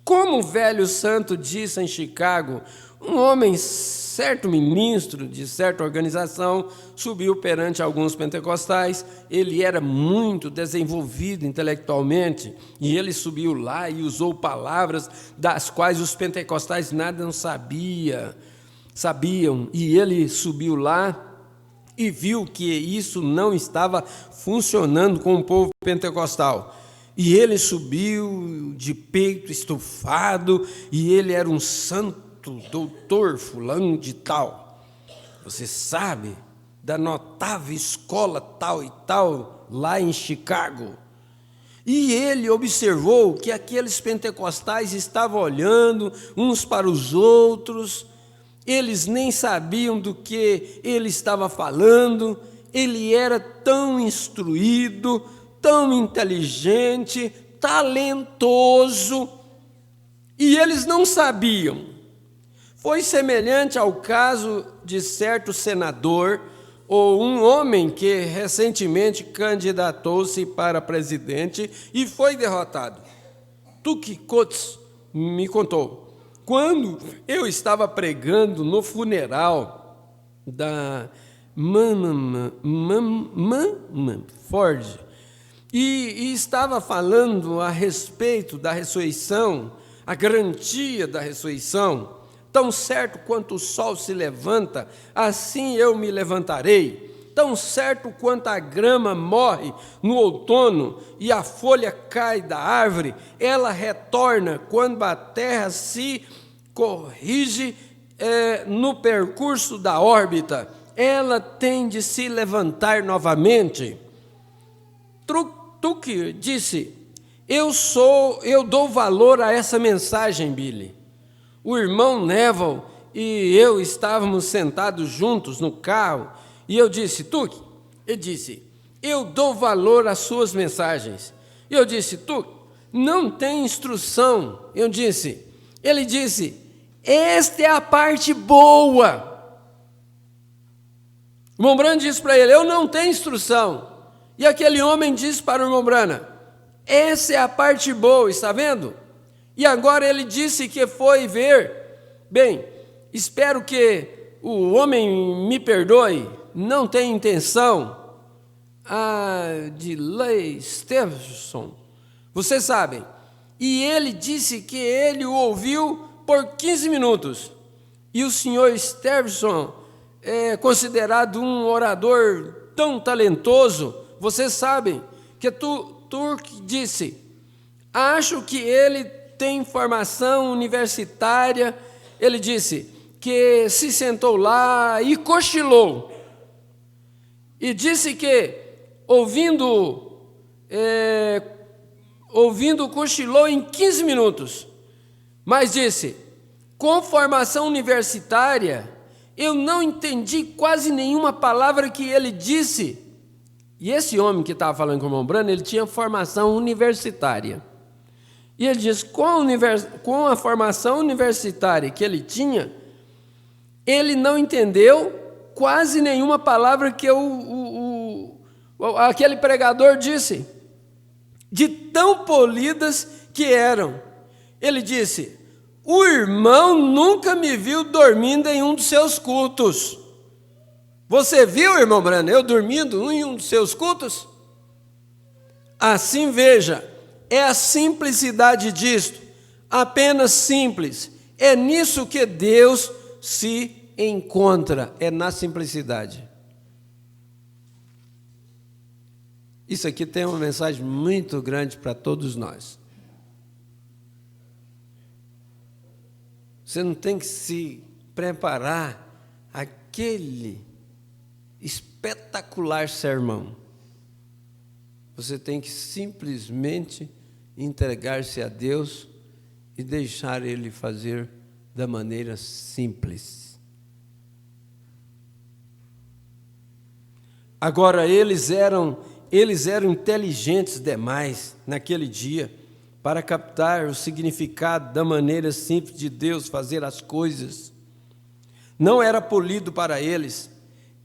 Como o velho santo disse em Chicago, um homem, certo ministro de certa organização, subiu perante alguns pentecostais. Ele era muito desenvolvido intelectualmente, e ele subiu lá e usou palavras das quais os pentecostais nada não sabiam. E ele subiu lá e viu que isso não estava funcionando com o povo pentecostal. E ele subiu de peito estufado, e ele era um santo doutor fulano de tal. Você sabe da notável escola tal e tal, lá em Chicago. E ele observou que aqueles pentecostais estavam olhando uns para os outros, eles nem sabiam do que ele estava falando, ele era tão instruído, tão inteligente, talentoso, e eles não sabiam. Foi semelhante ao caso de certo senador ou um homem que recentemente candidatou-se para presidente e foi derrotado. Tuki Coates me contou, quando eu estava pregando no funeral da Ford e estava falando a respeito da ressurreição, a garantia da ressurreição, tão certo quanto o sol se levanta, assim eu me levantarei. tão certo quanto a grama morre no outono e a folha cai da árvore, ela retorna quando a terra se corrige no percurso da órbita. Ela tem de se levantar novamente. Tucker disse: eu dou valor a essa mensagem, Billy. O irmão Neville e eu estávamos sentados juntos no carro e eu disse: Tuck, ele disse, eu dou valor às suas mensagens. E eu disse: Tuck, não tem instrução. Ele disse, esta é a parte boa. O irmão Branham disse para ele: eu não tenho instrução. E aquele homem disse para o irmão Branham: essa é a parte boa, está vendo? E agora ele disse que foi ver. Bem, espero que o homem me perdoe, não tem intenção. De Lay Stevenson, vocês sabem. E ele disse que ele o ouviu por 15 minutos. E o senhor Stevenson é considerado um orador tão talentoso. Vocês sabem que Turk disse: acho que ele tem formação universitária. Ele disse que se sentou lá e cochilou. E disse que, ouvindo, cochilou em 15 minutos. Mas disse: com formação universitária, eu não entendi quase nenhuma palavra que ele disse. E esse homem que estava falando com o irmão Branham, ele tinha formação universitária. E ele diz: com a formação universitária que ele tinha, ele não entendeu quase nenhuma palavra que aquele pregador disse, de tão polidas que eram. Ele disse: o irmão nunca me viu dormindo em um dos seus cultos. Você viu, irmão Branham, eu dormindo em um dos seus cultos? Assim, veja, é a simplicidade disto, apenas simples. É nisso que Deus se encontra, é na simplicidade. Isso aqui tem uma mensagem muito grande para todos nós. Você não tem que se preparar aquele espetacular sermão. Você tem que simplesmente entregar-se a Deus e deixar Ele fazer da maneira simples. Agora, eles eram inteligentes demais naquele dia para captar o significado da maneira simples de Deus fazer as coisas. Não era polido para eles.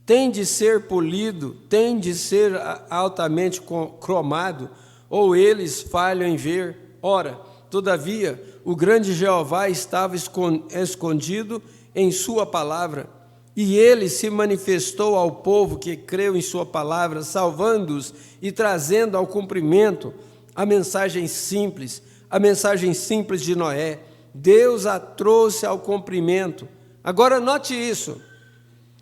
Tem de ser polido, tem de ser altamente cromado, ou eles falham em ver. Ora, todavia, o grande Jeová estava escondido em sua palavra, e ele se manifestou ao povo que creu em sua palavra, salvando-os e trazendo ao cumprimento a mensagem simples de Noé. Deus a trouxe ao cumprimento. Agora, note isso.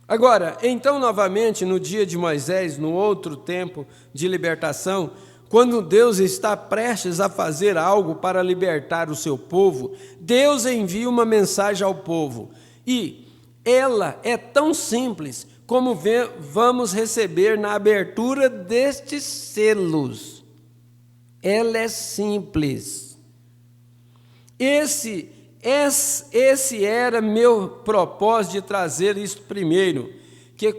Agora, então, novamente, no dia de Moisés, no outro tempo de libertação, quando Deus está prestes a fazer algo para libertar o seu povo, Deus envia uma mensagem ao povo. E ela é tão simples como vamos receber na abertura destes selos. Ela é simples. Esse era meu propósito de trazer isso primeiro, que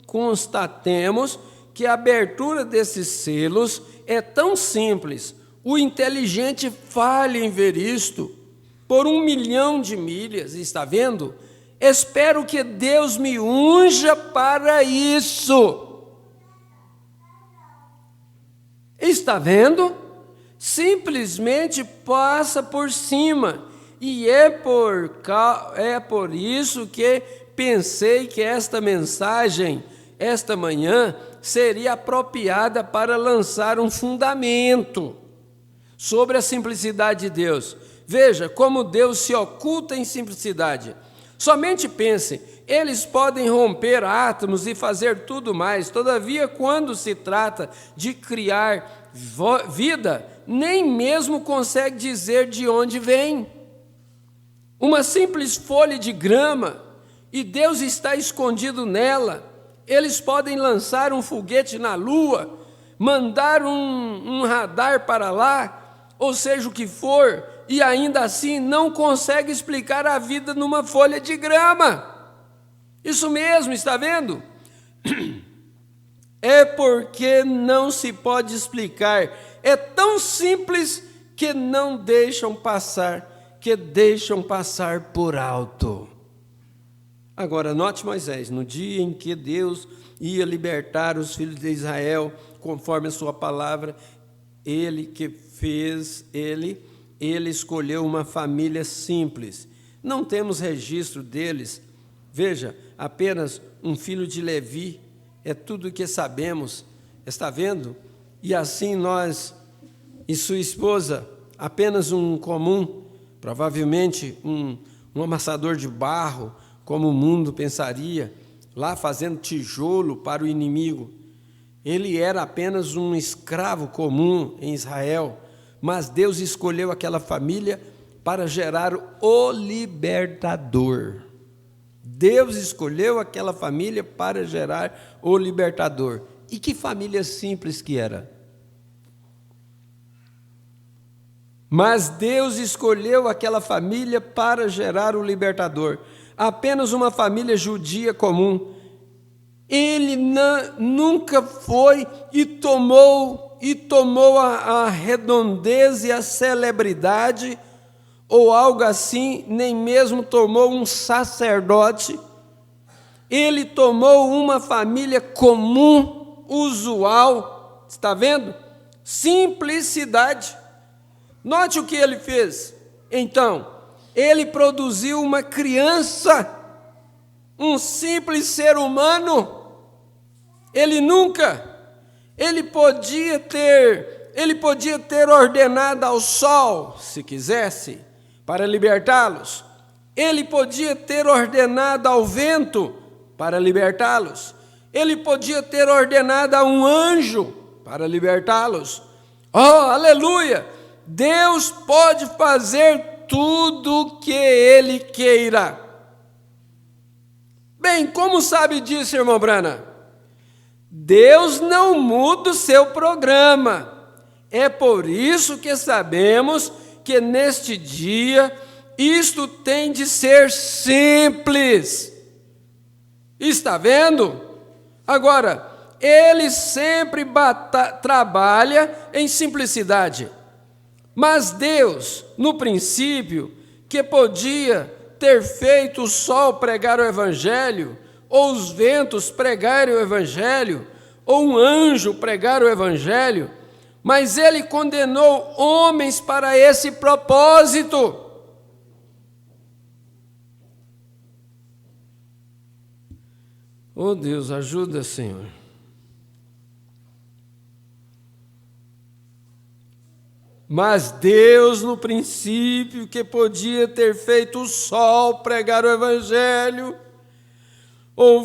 constatemos que a abertura desses selos é tão simples. O inteligente falha em ver isto por 1 milhão de milhas, está vendo? Espero que Deus me unja para isso. Está vendo? Simplesmente passa por cima. E é por isso que pensei que esta mensagem, esta manhã, seria apropriada para lançar um fundamento sobre a simplicidade de Deus. Veja como Deus se oculta em simplicidade. Somente pensem, eles podem romper átomos e fazer tudo mais, todavia, quando se trata de criar vida, nem mesmo consegue dizer de onde vem. Uma simples folha de grama, e Deus está escondido nela. Eles podem lançar um foguete na lua, mandar um radar para lá, ou seja o que for, e ainda assim não consegue explicar a vida numa folha de grama. Isso mesmo, está vendo? É porque não se pode explicar. É tão simples que não deixam passar, que deixam passar por alto. Agora, note Moisés, no dia em que Deus ia libertar os filhos de Israel, conforme a sua palavra, ele escolheu uma família simples. Não temos registro deles. Veja, apenas um filho de Levi, é tudo o que sabemos. Está vendo? E assim nós e sua esposa, apenas um comum, provavelmente um amassador de barro, como o mundo pensaria, lá fazendo tijolo para o inimigo. Ele era apenas um escravo comum em Israel, mas Deus escolheu aquela família para gerar o libertador. Deus escolheu aquela família para gerar o libertador. E que família simples que era. Mas Deus escolheu aquela família para gerar o libertador. Apenas uma família judia comum. Ele nunca foi e tomou a redondez e a celebridade, ou algo assim, nem mesmo tomou um sacerdote. Ele tomou uma família comum, usual, está vendo? Simplicidade. Note o que ele fez. Então, ele produziu uma criança, um simples ser humano. Ele podia ter ordenado ao sol, se quisesse, para libertá-los. Ele podia ter ordenado ao vento para libertá-los. Ele podia ter ordenado a um anjo para libertá-los. Oh, aleluia! Deus pode fazer tudo o que Ele queira. Bem, como sabe disso, irmão Brana? Deus não muda o seu programa. É por isso que sabemos que neste dia isto tem de ser simples. Está vendo? Agora, Ele sempre trabalha em simplicidade. Mas Deus, no princípio, que podia ter feito o sol pregar o Evangelho, ou os ventos pregarem o Evangelho, ou um anjo pregar o Evangelho, mas Ele condenou homens para esse propósito. Oh Deus, ajuda, Senhor. Mas Deus, no princípio, que podia ter feito o sol pregar o Evangelho, ou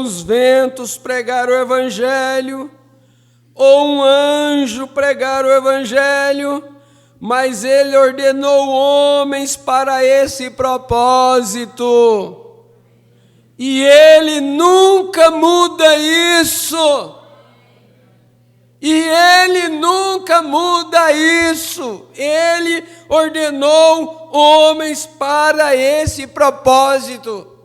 os ventos pregar o Evangelho, ou um anjo pregar o Evangelho, mas Ele ordenou homens para esse propósito. E Ele nunca muda isso. E Ele nunca muda isso. Ele ordenou homens para esse propósito.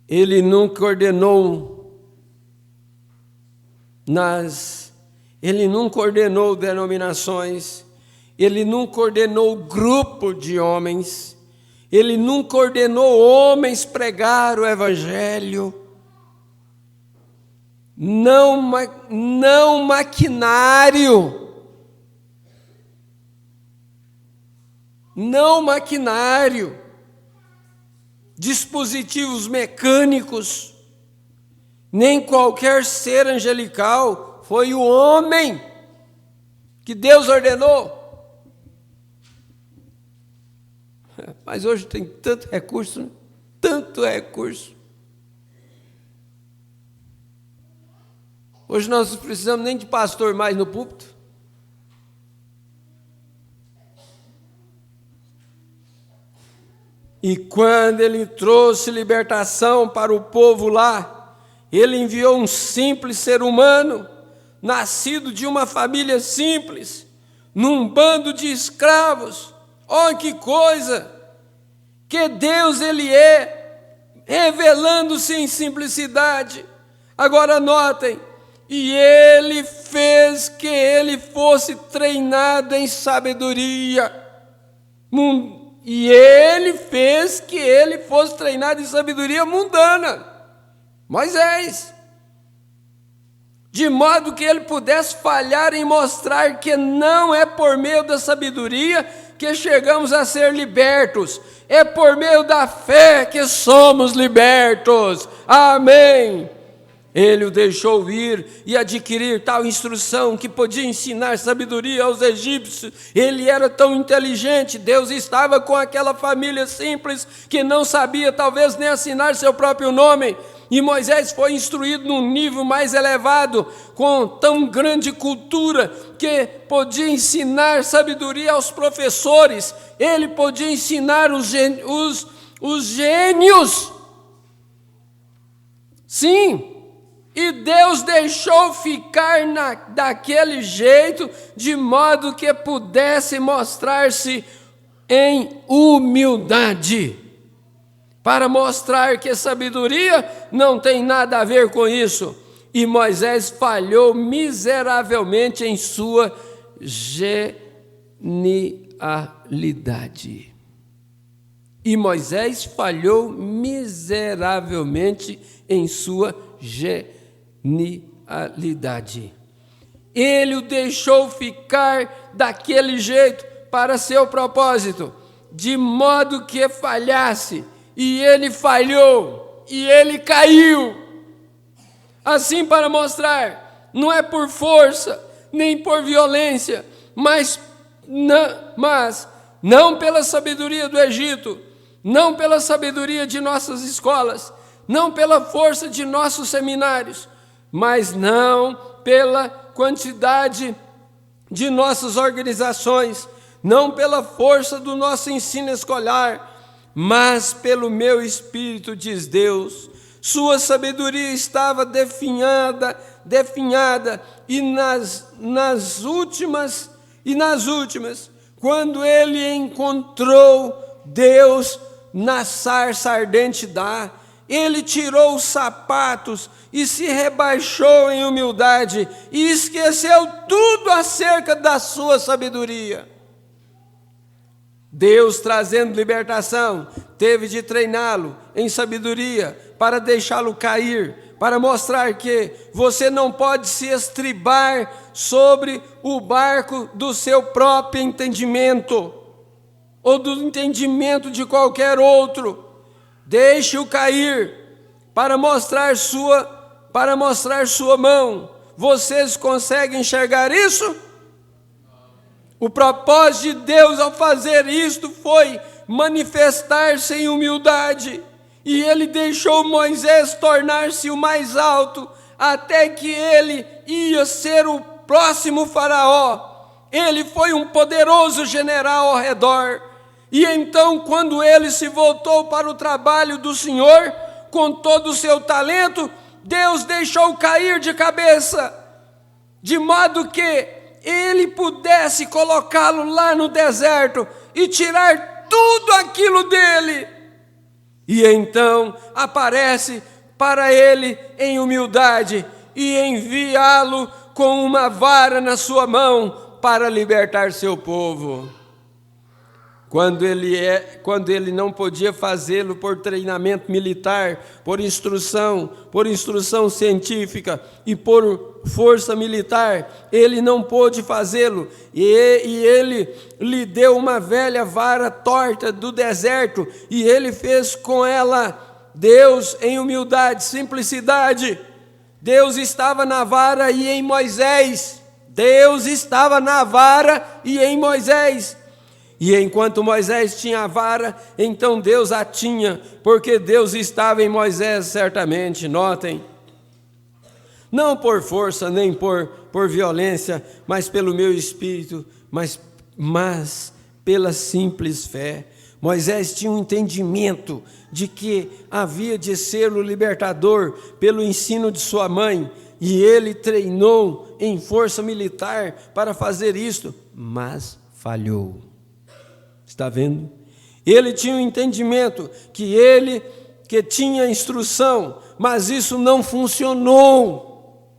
Ele nunca ordenou Ele nunca ordenou denominações. Ele nunca ordenou grupo de homens. Ele nunca ordenou homens pregar o Evangelho. Não maquinário. Não maquinário. Dispositivos mecânicos. Nem qualquer ser angelical. Foi o homem que Deus ordenou. Mas hoje tem tanto recurso, né? Tanto recurso. Hoje nós não precisamos nem de pastor mais no púlpito. E quando ele trouxe libertação para o povo lá, ele enviou um simples ser humano, nascido de uma família simples, num bando de escravos. Oh, que coisa! Que Deus ele é, revelando-se em simplicidade. Agora notem, e ele fez que ele fosse treinado em sabedoria. E ele fez que ele fosse treinado em sabedoria mundana. Moisés. De modo que ele pudesse falhar em mostrar que não é por meio da sabedoria que chegamos a ser libertos. É por meio da fé que somos libertos. Amém. Ele o deixou ir e adquirir tal instrução que podia ensinar sabedoria aos egípcios. Ele era tão inteligente, Deus estava com aquela família simples que não sabia talvez nem assinar seu próprio nome. E Moisés foi instruído num nível mais elevado, com tão grande cultura, que podia ensinar sabedoria aos professores. Ele podia ensinar os gênios. Sim. E Deus deixou ficar daquele jeito, de modo que pudesse mostrar-se em humildade, para mostrar que sabedoria não tem nada a ver com isso. E Moisés falhou miseravelmente em sua genialidade. E Moisés falhou miseravelmente em sua genialidade. Ele o deixou ficar daquele jeito para seu propósito, de modo que falhasse, e ele falhou, e ele caiu. Assim, para mostrar, não é por força, nem por violência, mas não pela sabedoria do Egito, não pela sabedoria de nossas escolas, não pela força de nossos seminários, mas não pela quantidade de nossas organizações, não pela força do nosso ensino escolar, mas pelo meu espírito, diz Deus. Sua sabedoria estava definhada, e nas últimas, quando ele encontrou Deus na sarça ardente ele tirou os sapatos e se rebaixou em humildade e esqueceu tudo acerca da sua sabedoria. Deus, trazendo libertação, teve de treiná-lo em sabedoria para deixá-lo cair, para mostrar que você não pode se estribar sobre o barco do seu próprio entendimento ou do entendimento de qualquer outro. Deixe-o cair para mostrar sua mão. Vocês conseguem enxergar isso? O propósito de Deus ao fazer isto foi manifestar-se em humildade. E ele deixou Moisés tornar-se o mais alto, até que ele ia ser o próximo faraó. Ele foi um poderoso general ao redor. E então, quando ele se voltou para o trabalho do Senhor, com todo o seu talento, Deus deixou cair de cabeça, de modo que ele pudesse colocá-lo lá no deserto e tirar tudo aquilo dele. E então aparece para ele em humildade e enviá-lo com uma vara na sua mão para libertar seu povo. Quando ele não podia fazê-lo por treinamento militar, por instrução científica e por força militar, ele não pôde fazê-lo. E ele lhe deu uma velha vara torta do deserto, e ele fez com ela Deus em humildade, simplicidade. Deus estava na vara e em Moisés. Deus estava na vara e em Moisés. E enquanto Moisés tinha a vara, então Deus a tinha, porque Deus estava em Moisés certamente. Notem, não por força nem por violência, mas pelo meu espírito, mas pela simples fé. Moisés tinha um entendimento de que havia de ser o libertador pelo ensino de sua mãe, e ele treinou em força militar para fazer isto, mas falhou. Está vendo? Ele tinha um entendimento que tinha instrução, mas isso não funcionou.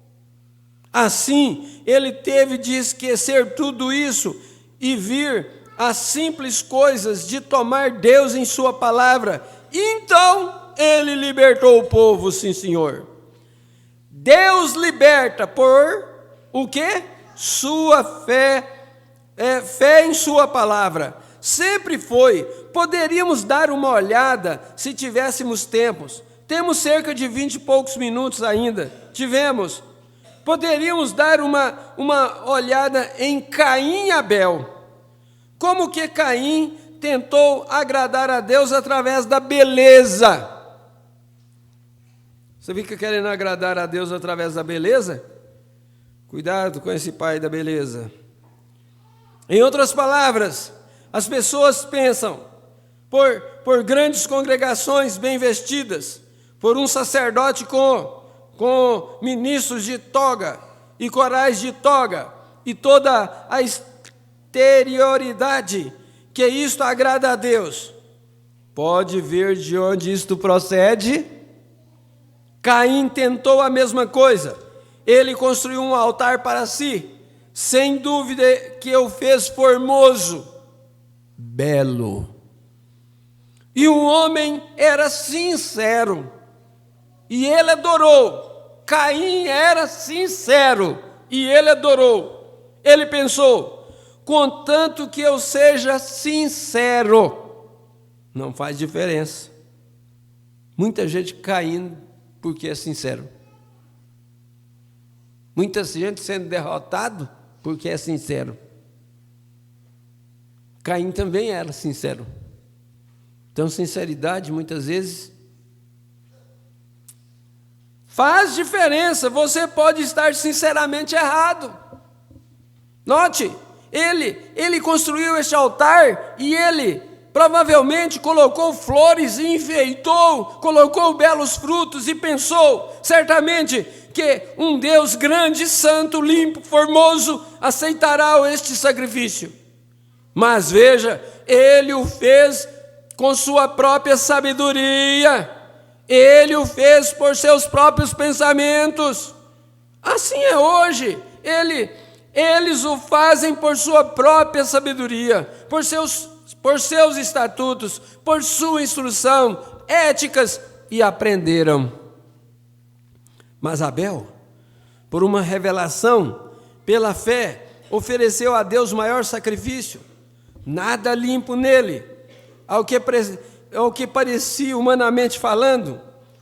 Assim, ele teve de esquecer tudo isso e vir as simples coisas de tomar Deus em sua palavra. Então, ele libertou o povo, sim, senhor. Deus liberta por o quê? Sua fé, fé em sua palavra. Sempre foi. Poderíamos dar uma olhada se tivéssemos tempos. Temos cerca de 20 e poucos minutos ainda. Tivemos. Poderíamos dar uma olhada em Caim e Abel. Como que Caim tentou agradar a Deus através da beleza? Você fica querendo agradar a Deus através da beleza? Cuidado com esse pai da beleza. Em outras palavras, as pessoas pensam, por grandes congregações bem vestidas, por um sacerdote com ministros de toga e corais de toga, e toda a exterioridade, que isto agrada a Deus. Pode ver de onde isto procede? Caim tentou a mesma coisa. Ele construiu um altar para si, sem dúvida que o fez formoso, belo. E o homem era sincero, e ele adorou. Caim era sincero, e ele adorou. Ele pensou, contanto que eu seja sincero, não faz diferença. Muita gente caindo porque é sincero. Muita gente sendo derrotado porque é sincero. Caim também era sincero. Então, sinceridade, muitas vezes, faz diferença. Você pode estar sinceramente errado. Note, ele construiu este altar e ele provavelmente colocou flores e enfeitou, colocou belos frutos e pensou, certamente, que um Deus grande, santo, limpo, formoso, aceitará este sacrifício. Mas veja, ele o fez com sua própria sabedoria, ele o fez por seus próprios pensamentos. Assim é hoje, eles o fazem por sua própria sabedoria, por seus estatutos, por sua instrução, éticas, e aprenderam. Mas Abel, por uma revelação, pela fé, ofereceu a Deus maior sacrifício, nada limpo nele, ao que parecia, humanamente falando,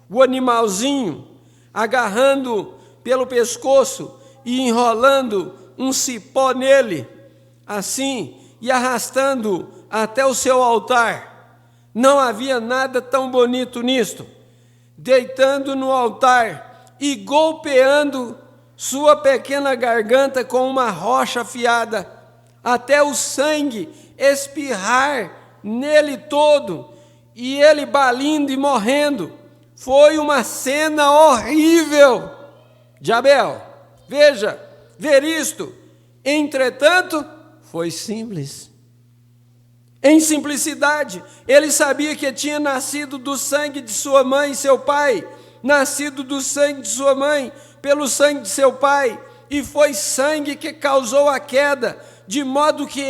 o animalzinho, agarrando pelo pescoço e enrolando um cipó nele, assim, e arrastando até o seu altar. Não havia nada tão bonito nisto. Deitando no altar e golpeando sua pequena garganta com uma rocha afiada, até o sangue espirrar nele todo, e ele balindo e morrendo. Foi uma cena horrível de Abel. Veja, ver isto. Entretanto, foi simples. Em simplicidade, ele sabia que tinha nascido do sangue de sua mãe e seu pai, nascido do sangue de sua mãe, pelo sangue de seu pai, e foi sangue que causou a queda, de modo que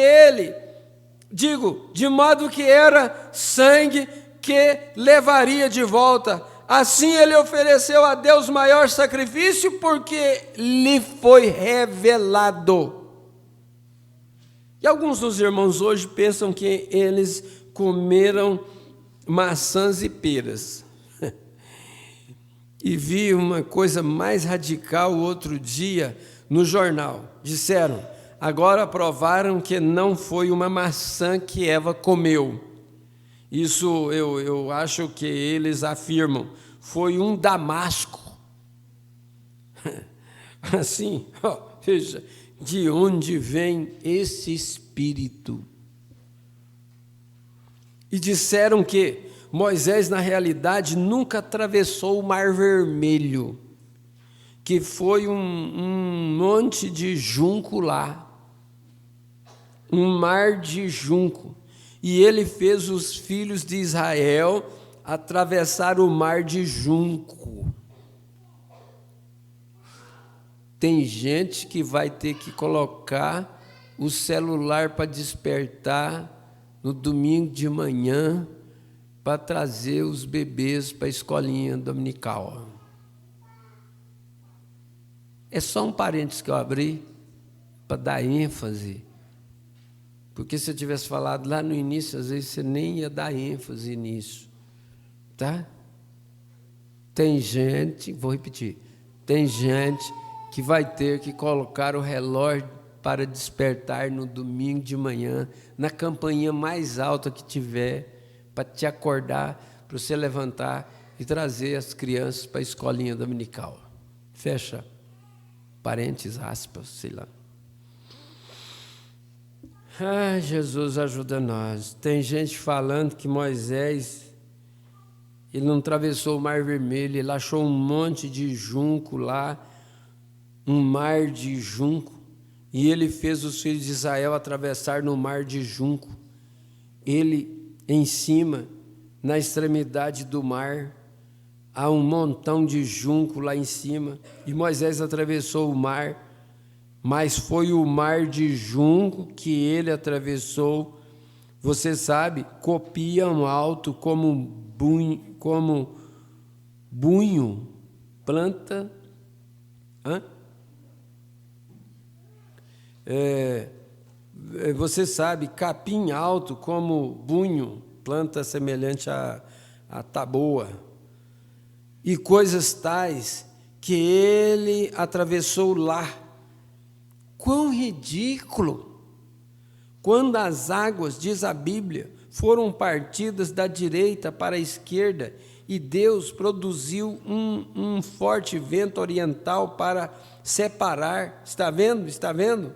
era sangue que levaria de volta. Assim ele ofereceu a Deus maior sacrifício, porque lhe foi revelado. E alguns dos irmãos hoje pensam que eles comeram maçãs e peras. E vi uma coisa mais radical outro dia no jornal. Disseram, agora provaram que não foi uma maçã que Eva comeu. Isso eu acho que eles afirmam, foi um damasco. Assim, veja, de onde vem esse espírito? E disseram que Moisés, na realidade, nunca atravessou o Mar Vermelho, que foi um monte de junco lá, um mar de junco. E ele fez os filhos de Israel atravessar o mar de junco. Tem gente que vai ter que colocar o celular para despertar no domingo de manhã para trazer os bebês para a escolinha dominical. É só um parênteses que eu abri para dar ênfase, porque se eu tivesse falado lá no início, às vezes você nem ia dar ênfase nisso, tá? Tem gente, vou repetir, tem gente que vai ter que colocar o relógio para despertar no domingo de manhã, na campainha mais alta que tiver, para te acordar, para você levantar e trazer as crianças para a escolinha dominical. Fecha parênteses, aspas, sei lá. Ah, Jesus ajuda nós. Tem gente falando que Moisés, ele não atravessou o Mar Vermelho, ele achou um monte de junco lá, um mar de junco, e ele fez os filhos de Israel atravessar no mar de junco. Ele, em cima, na extremidade do mar, há um montão de junco lá em cima, e Moisés atravessou o mar, mas foi o mar de junco que ele atravessou. Você sabe, copiam alto como bunho, planta. Você sabe, capim alto como bunho, planta semelhante a taboa, e coisas tais que ele atravessou lá. Quão ridículo! Quando as águas, diz a Bíblia, foram partidas da direita para a esquerda, e Deus produziu um forte vento oriental para separar. Está vendo? Está vendo?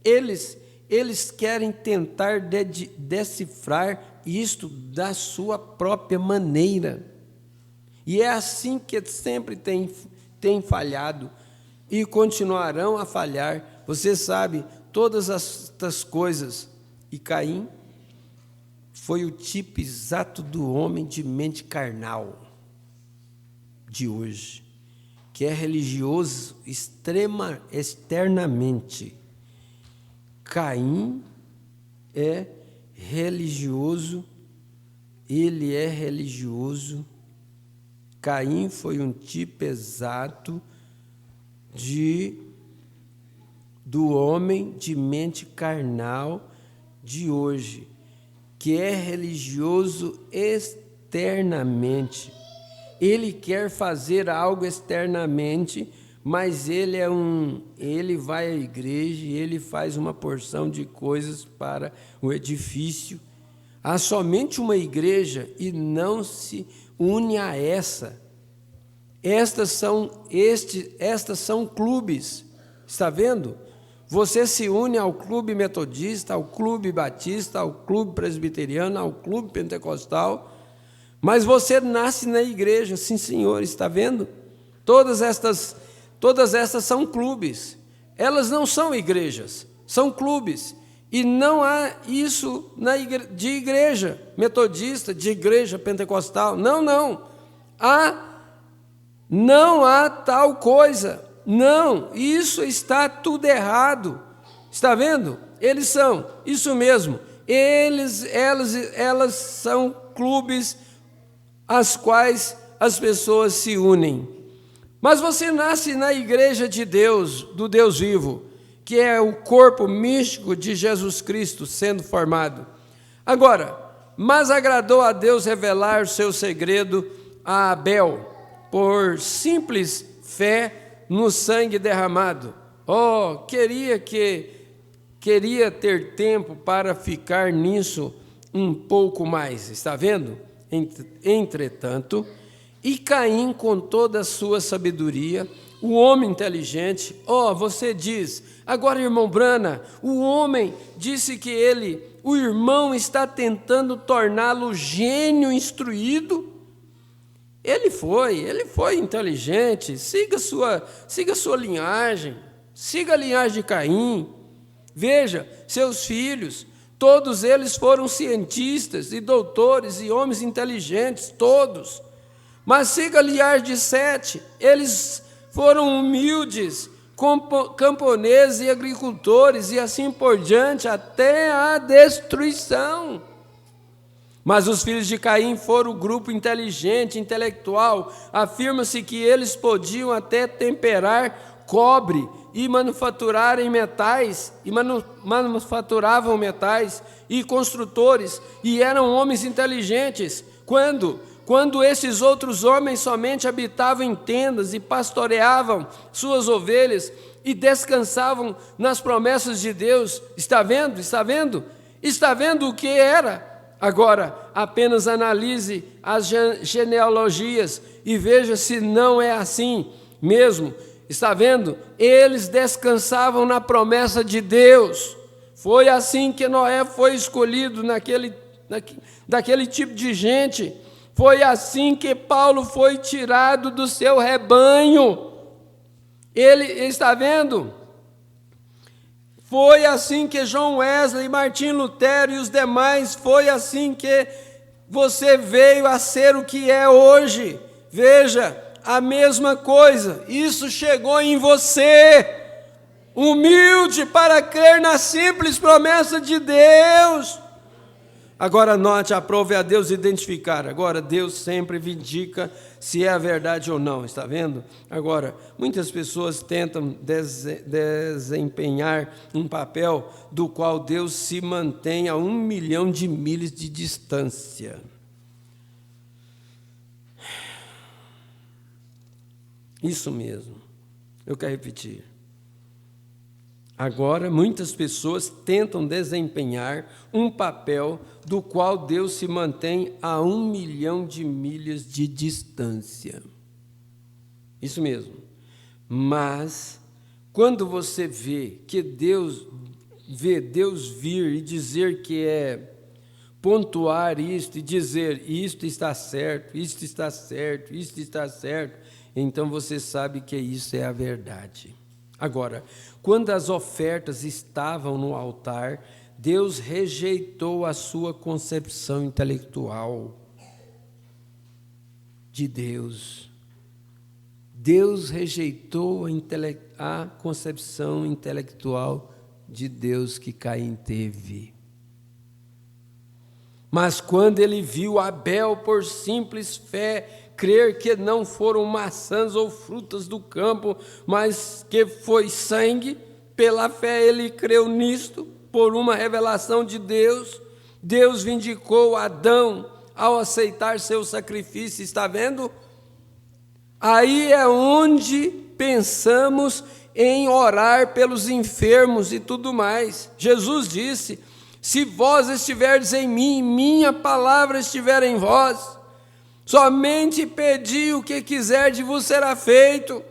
Eles querem tentar decifrar isto da sua própria maneira. E é assim que sempre tem falhado e continuarão a falhar. Você sabe, todas estas coisas. E Caim foi o tipo exato do homem de mente carnal de hoje, que é religioso externamente. Caim é religioso, ele é religioso. Caim foi um tipo exato do homem de mente carnal de hoje, que é religioso externamente. Ele quer fazer algo externamente, mas ele vai à igreja e ele faz uma porção de coisas para o edifício. Há somente uma igreja e não se une a essa. Estas são clubes. Está vendo? Você se une ao clube metodista, ao clube batista, ao clube presbiteriano, ao clube pentecostal, mas você nasce na igreja, sim, senhor, está vendo? Todas estas são clubes. Elas não são igrejas, são clubes. E não há isso de igreja metodista, de igreja pentecostal. Não. Não há tal coisa. Não, isso está tudo errado. Está vendo? Eles são, isso mesmo. Elas são clubes às quais as pessoas se unem. Mas você nasce na igreja de Deus, do Deus vivo, que é o corpo místico de Jesus Cristo sendo formado. Agora, mas agradou a Deus revelar o seu segredo a Abel, por simples fé no sangue derramado. Queria que queria ter tempo para ficar nisso um pouco mais, está vendo? Entretanto, e Caim, com toda a sua sabedoria, o homem inteligente, você diz, agora, irmão Brana, o homem disse que o irmão está tentando torná-lo gênio instruído. Ele foi inteligente, siga sua linhagem, siga a linhagem de Caim. Veja, seus filhos, todos eles foram cientistas e doutores e homens inteligentes, todos. Mas siga a linhagem de Sete, eles foram humildes, camponeses e agricultores, e assim por diante, até a destruição. Mas os filhos de Caim foram o grupo inteligente, intelectual. Afirma-se que eles podiam até temperar cobre e manufaturarem metais, e manufaturavam metais, e construtores, e eram homens inteligentes. Quando esses outros homens somente habitavam em tendas e pastoreavam suas ovelhas e descansavam nas promessas de Deus. Está vendo? Está vendo? Está vendo o que era? Agora, apenas analise as genealogias e veja se não é assim mesmo. Está vendo? Eles descansavam na promessa de Deus. Foi assim que Noé foi escolhido daquele tipo de gente. Foi assim que Paulo foi tirado do seu rebanho. Ele está vendo? Foi assim que John Wesley, Martim Lutero e os demais, foi assim que você veio a ser o que é hoje. Veja, a mesma coisa, isso chegou em você, humilde para crer na simples promessa de Deus. Agora note, aprove a Deus identificar. Agora Deus sempre vindica se é a verdade ou não, está vendo? Agora, muitas pessoas tentam desempenhar um papel do qual Deus se mantém a 1 milhão de milhas de distância. Isso mesmo, eu quero repetir. Agora, muitas pessoas tentam desempenhar um papel do qual Deus se mantém a 1 milhão de milhas de distância. Isso mesmo. Mas, quando você vê Deus vir e dizer que é pontuar isto e dizer isto está certo, isto está certo, isto está certo, então você sabe que isso é a verdade. Agora, quando as ofertas estavam no altar, Deus rejeitou a sua concepção intelectual de Deus. Deus rejeitou a concepção intelectual de Deus que Caim teve. Mas quando ele viu Abel, por simples fé, crer que não foram maçãs ou frutas do campo, mas que foi sangue, pela fé ele creu nisto, por uma revelação de Deus. Deus vindicou Adão ao aceitar seu sacrifício, está vendo? Aí é onde pensamos em orar pelos enfermos e tudo mais. Jesus disse, se vós estiverdes em mim, minha palavra estiver em vós, somente pedi o que quiserdes e vos será feito.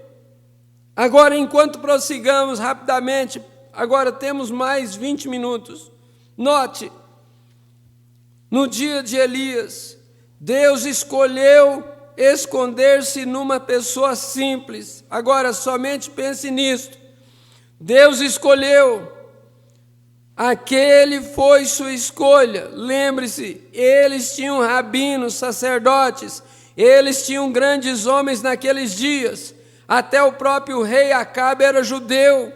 Agora, enquanto prossigamos rapidamente, agora temos mais 20 minutos. Note, no dia de Elias, Deus escolheu esconder-se numa pessoa simples. Agora, somente pense nisto. Deus escolheu, aquele foi sua escolha. Lembre-se, eles tinham rabinos, sacerdotes, eles tinham grandes homens naqueles dias. Até o próprio rei Acabe era judeu.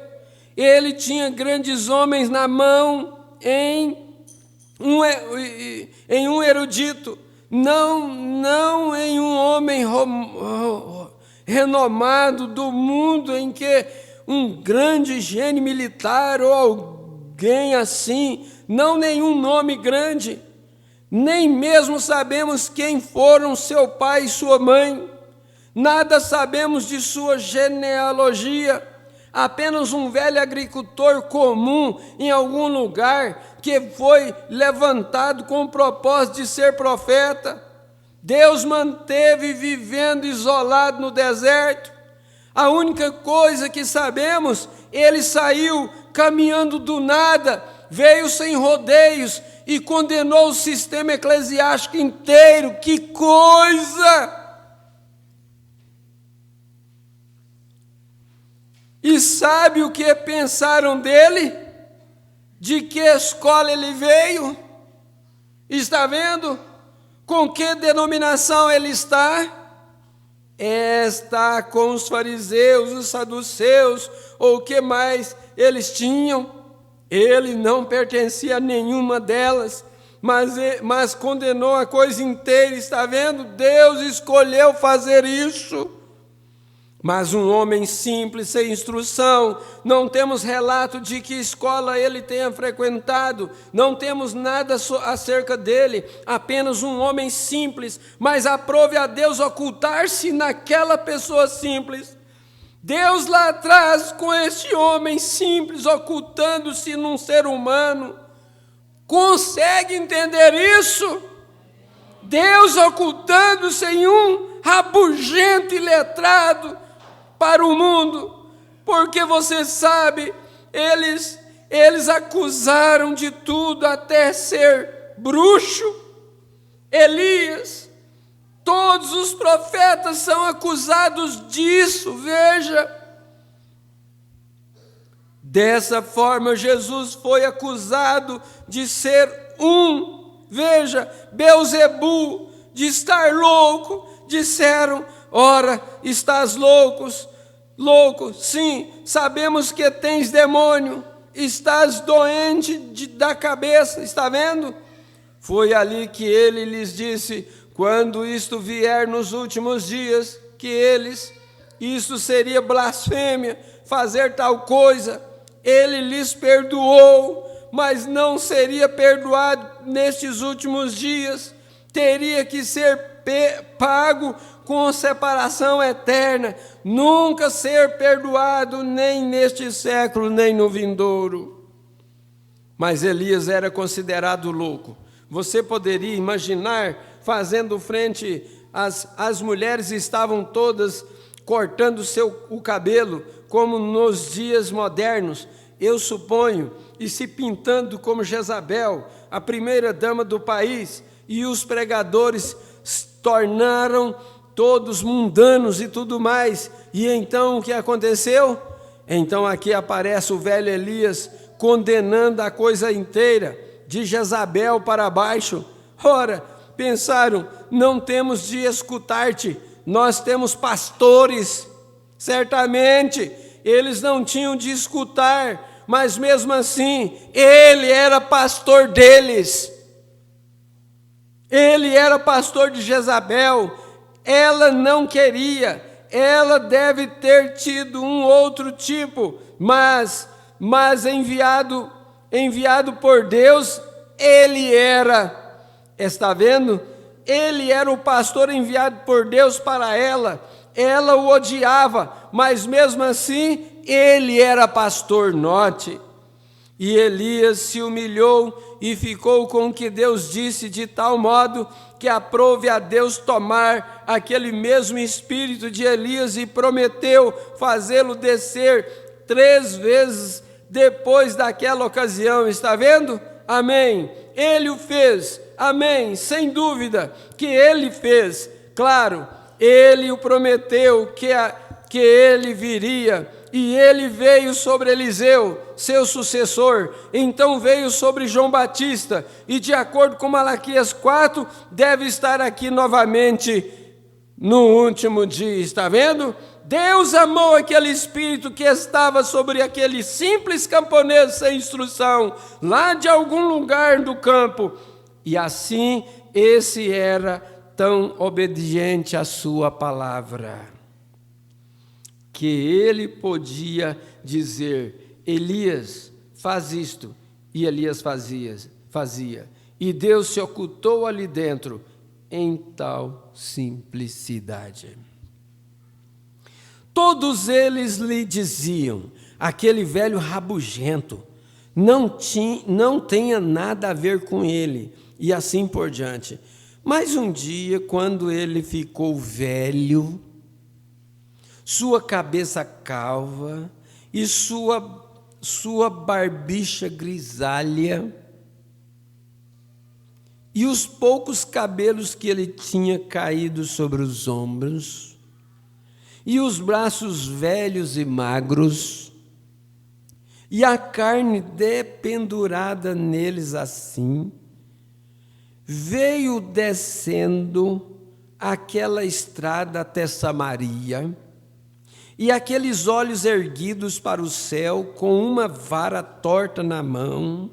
Ele tinha grandes homens na mão em um erudito, não em um homem renomado do mundo, em que um grande gênio militar ou alguém assim, não nenhum nome grande, nem mesmo sabemos quem foram seu pai e sua mãe, nada sabemos de sua genealogia, apenas um velho agricultor comum em algum lugar que foi levantado com o propósito de ser profeta. Deus manteve vivendo isolado no deserto. A única coisa que sabemos, ele saiu caminhando do nada, veio sem rodeios e condenou o sistema eclesiástico inteiro. Que coisa! E sabe o que pensaram dele? De que escola ele veio? Está vendo? Com que denominação ele está? Está com os fariseus, os saduceus, ou o que mais eles tinham. Ele não pertencia a nenhuma delas, mas condenou a coisa inteira, está vendo? Deus escolheu fazer isso. Mas um homem simples, sem instrução, não temos relato de que escola ele tenha frequentado, não temos nada acerca dele, apenas um homem simples, mas aprove a Deus ocultar-se naquela pessoa simples. Deus lá atrás, com este homem simples, ocultando-se num ser humano, consegue entender isso? Deus ocultando-se em um rabugento e letrado para o mundo, porque você sabe, eles acusaram de tudo até ser bruxo. Elias, todos os profetas são acusados disso, veja. Dessa forma, Jesus foi acusado de ser veja, Beelzebu, de estar louco. Disseram: ora, estás louco, sim, sabemos que tens demônio, estás doente da cabeça, está vendo? Foi ali que ele lhes disse: quando isto vier nos últimos dias, isto seria blasfêmia, fazer tal coisa. Ele lhes perdoou, mas não seria perdoado nestes últimos dias, teria que ser pago com separação eterna, nunca ser perdoado nem neste século, nem no vindouro. Mas Elias era considerado louco. Você poderia imaginar fazendo frente as mulheres estavam todas cortando o cabelo, como nos dias modernos, eu suponho, e se pintando como Jezabel, a primeira dama do país, e os pregadores tornaram todos mundanos e tudo mais. E então o que aconteceu? Então aqui aparece o velho Elias condenando a coisa inteira, de Jezabel para baixo. Ora, pensaram, não temos de escutar-te, nós temos pastores. Certamente eles não tinham de escutar, mas mesmo assim ele era pastor deles. Ele era pastor de Jezabel. Ela não queria, ela deve ter tido um outro tipo, mas enviado por Deus, ele era, está vendo? Ele era o pastor enviado por Deus para ela o odiava, mas mesmo assim, ele era pastor, note. E Elias se humilhou e ficou com o que Deus disse, de tal modo que aprove a Deus tomar aquele mesmo espírito de Elias e prometeu fazê-lo descer 3 vezes depois daquela ocasião. Está vendo? Amém. Ele o fez. Amém. Sem dúvida que ele fez. Claro, ele o prometeu que ele viria. E ele veio sobre Eliseu, seu sucessor, então veio sobre João Batista, e de acordo com Malaquias 4, deve estar aqui novamente no último dia. Está vendo? Deus amou aquele espírito que estava sobre aquele simples camponês sem instrução, lá de algum lugar do campo, e assim esse era tão obediente à sua palavra, que ele podia dizer: Elias, faz isto, e Elias fazia. E Deus se ocultou ali dentro, em tal simplicidade. Todos eles lhe diziam: aquele velho rabugento, não tenha nada a ver com ele, e assim por diante. Mas um dia, quando ele ficou velho, sua cabeça calva e sua barbicha grisalha, e os poucos cabelos que ele tinha caído sobre os ombros, e os braços velhos e magros, e a carne dependurada neles assim, veio descendo aquela estrada até Samaria, e aqueles olhos erguidos para o céu, com uma vara torta na mão.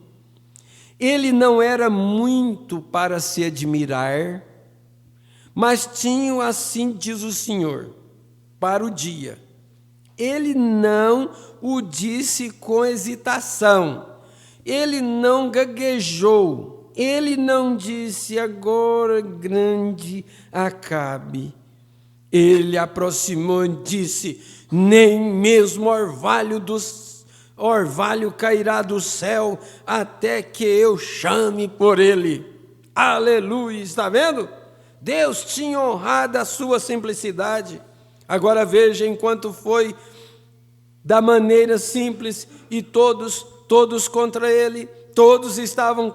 Ele não era muito para se admirar, mas tinha, assim diz o Senhor, para o dia. Ele não o disse com hesitação, ele não gaguejou, ele não disse: agora grande Acabe. Ele aproximou e disse: nem mesmo orvalho cairá do céu até que eu chame por ele. Aleluia! Está vendo? Deus tinha honrado a sua simplicidade. Agora veja, enquanto foi da maneira simples, e todos contra ele, todos estavam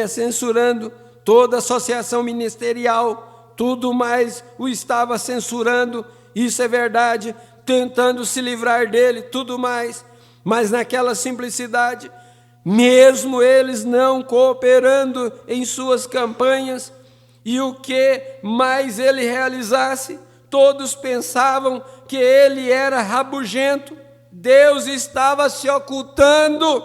censurando, toda a associação ministerial, tudo mais o estava censurando, isso é verdade, tentando se livrar dele, tudo mais, mas naquela simplicidade, mesmo eles não cooperando em suas campanhas, e o que mais ele realizasse, todos pensavam que ele era rabugento, Deus estava se ocultando.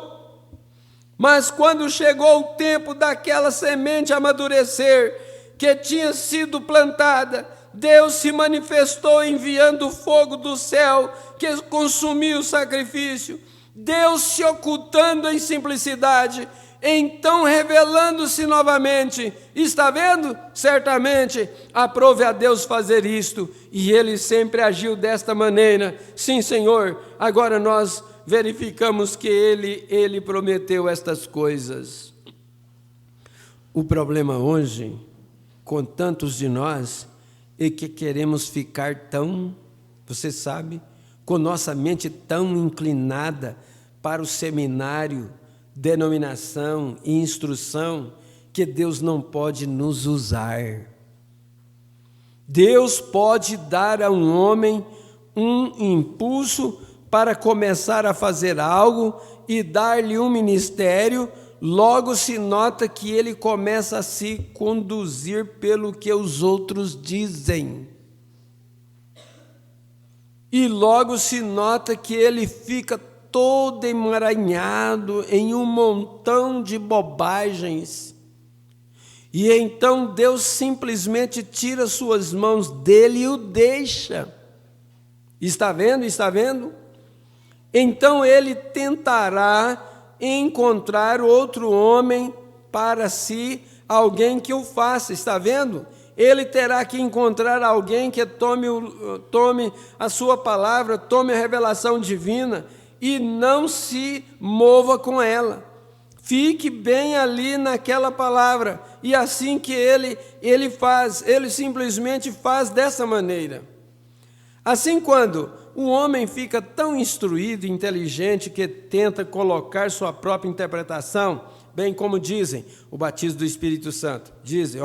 Mas quando chegou o tempo daquela semente amadurecer, que tinha sido plantada, Deus se manifestou enviando fogo do céu, que consumiu o sacrifício, Deus se ocultando em simplicidade, então revelando-se novamente. Está vendo? Certamente aprove a Deus fazer isto, e ele sempre agiu desta maneira. Sim, Senhor, agora nós verificamos que ele prometeu estas coisas. O problema hoje, com tantos de nós, é que queremos ficar tão, você sabe, com nossa mente tão inclinada para o seminário, denominação e instrução, que Deus não pode nos usar. Deus pode dar a um homem um impulso para começar a fazer algo e dar-lhe um ministério, logo se nota que ele começa a se conduzir pelo que os outros dizem. E logo se nota que ele fica todo emaranhado em um montão de bobagens. E então Deus simplesmente tira suas mãos dele e o deixa. Está vendo? Está vendo? Então ele tentará encontrar outro homem para si, alguém que o faça. Está vendo? Ele terá que encontrar alguém que tome a sua palavra, tome a revelação divina e não se mova com ela. Fique bem ali naquela palavra. E assim que ele faz, ele simplesmente faz dessa maneira. Assim, quando o homem fica tão instruído e inteligente que tenta colocar sua própria interpretação, bem como dizem, o batismo do Espírito Santo, dizem,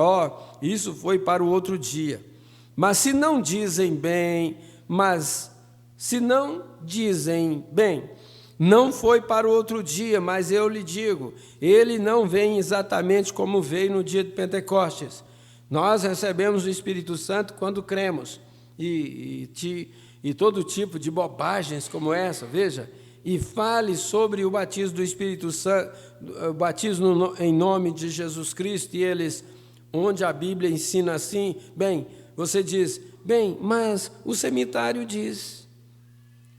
isso foi para o outro dia. Mas se não dizem bem, não foi para o outro dia, mas eu lhe digo, ele não vem exatamente como veio no dia de Pentecostes. Nós recebemos o Espírito Santo quando cremos, e todo tipo de bobagens como essa, veja, e fale sobre o batismo do Espírito Santo, o batismo em nome de Jesus Cristo, e eles, onde a Bíblia ensina assim, você diz, mas o cemitério diz,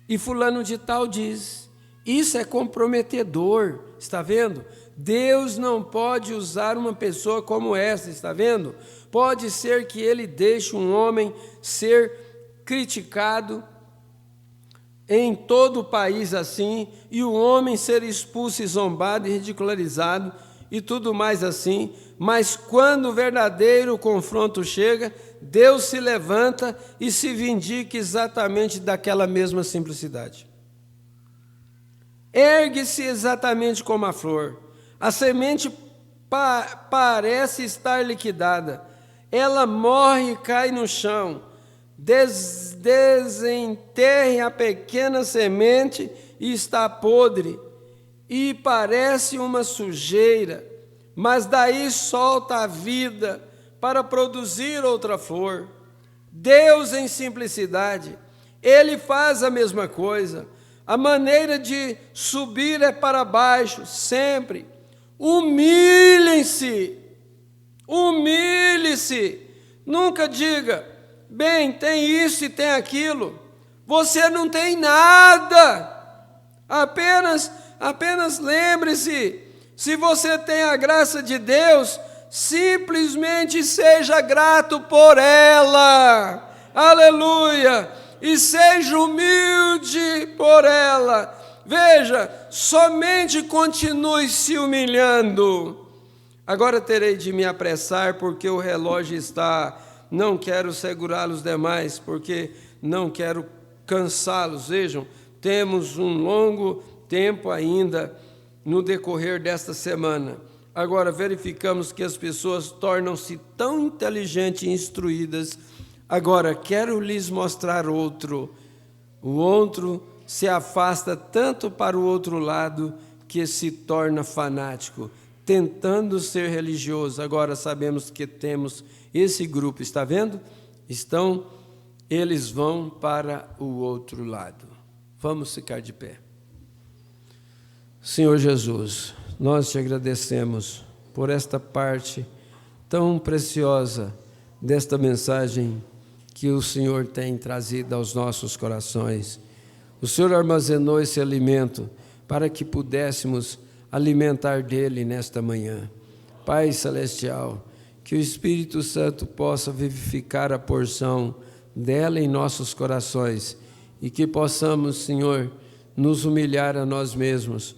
e fulano de tal diz, isso é comprometedor, está vendo? Deus não pode usar uma pessoa como essa, está vendo? Pode ser que ele deixe um homem ser criticado, em todo o país assim, e o homem ser expulso e zombado e ridicularizado e tudo mais assim, mas quando o verdadeiro confronto chega, Deus se levanta e se vindica exatamente daquela mesma simplicidade. Ergue-se exatamente como a flor. A semente parece estar liquidada. Ela morre e cai no chão. Desenterre a pequena semente e está podre. E parece uma sujeira. Mas daí solta a vida para produzir outra flor. Deus em simplicidade. Ele faz a mesma coisa. A maneira de subir é para baixo, sempre. Humilhem-se. Humilhe-se. Nunca diga, bem, tem isso e tem aquilo. Você não tem nada. Apenas lembre-se, se você tem a graça de Deus, simplesmente seja grato por ela. Aleluia. E seja humilde por ela. Veja, somente continue se humilhando. Agora terei de me apressar, porque o relógio está. Não quero segurar os demais, porque não quero cansá-los. Vejam, temos um longo tempo ainda no decorrer desta semana. Agora verificamos que as pessoas tornam-se tão inteligentes e instruídas. Agora, quero lhes mostrar outro. O outro se afasta tanto para o outro lado que se torna fanático, tentando ser religioso. Agora sabemos que temos esse grupo, está vendo? Eles vão para o outro lado. Vamos ficar de pé. Senhor Jesus, nós te agradecemos por esta parte tão preciosa desta mensagem que o Senhor tem trazido aos nossos corações. O Senhor armazenou esse alimento para que pudéssemos alimentar dele nesta manhã. Pai Celestial, que o Espírito Santo possa vivificar a porção dela em nossos corações e que possamos, Senhor, nos humilhar a nós mesmos,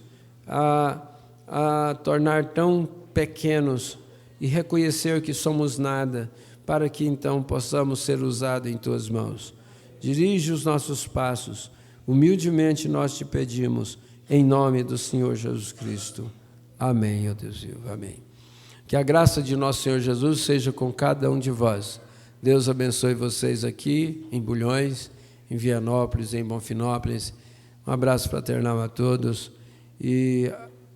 a tornar tão pequenos e reconhecer que somos nada, para que então possamos ser usados em Tuas mãos. Dirige os nossos passos, humildemente nós te pedimos, em nome do Senhor Jesus Cristo. Amém, ó Deus vivo, amém. Que a graça de nosso Senhor Jesus seja com cada um de vós. Deus abençoe vocês aqui em Bulhões, em Vianópolis, em Bonfinópolis. Um abraço fraternal a todos. E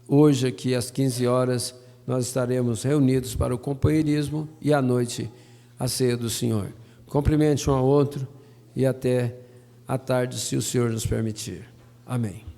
hoje aqui às 15 horas nós estaremos reunidos para o companheirismo e à noite a ceia do Senhor. Cumprimente um ao outro e até à tarde, se o Senhor nos permitir. Amém.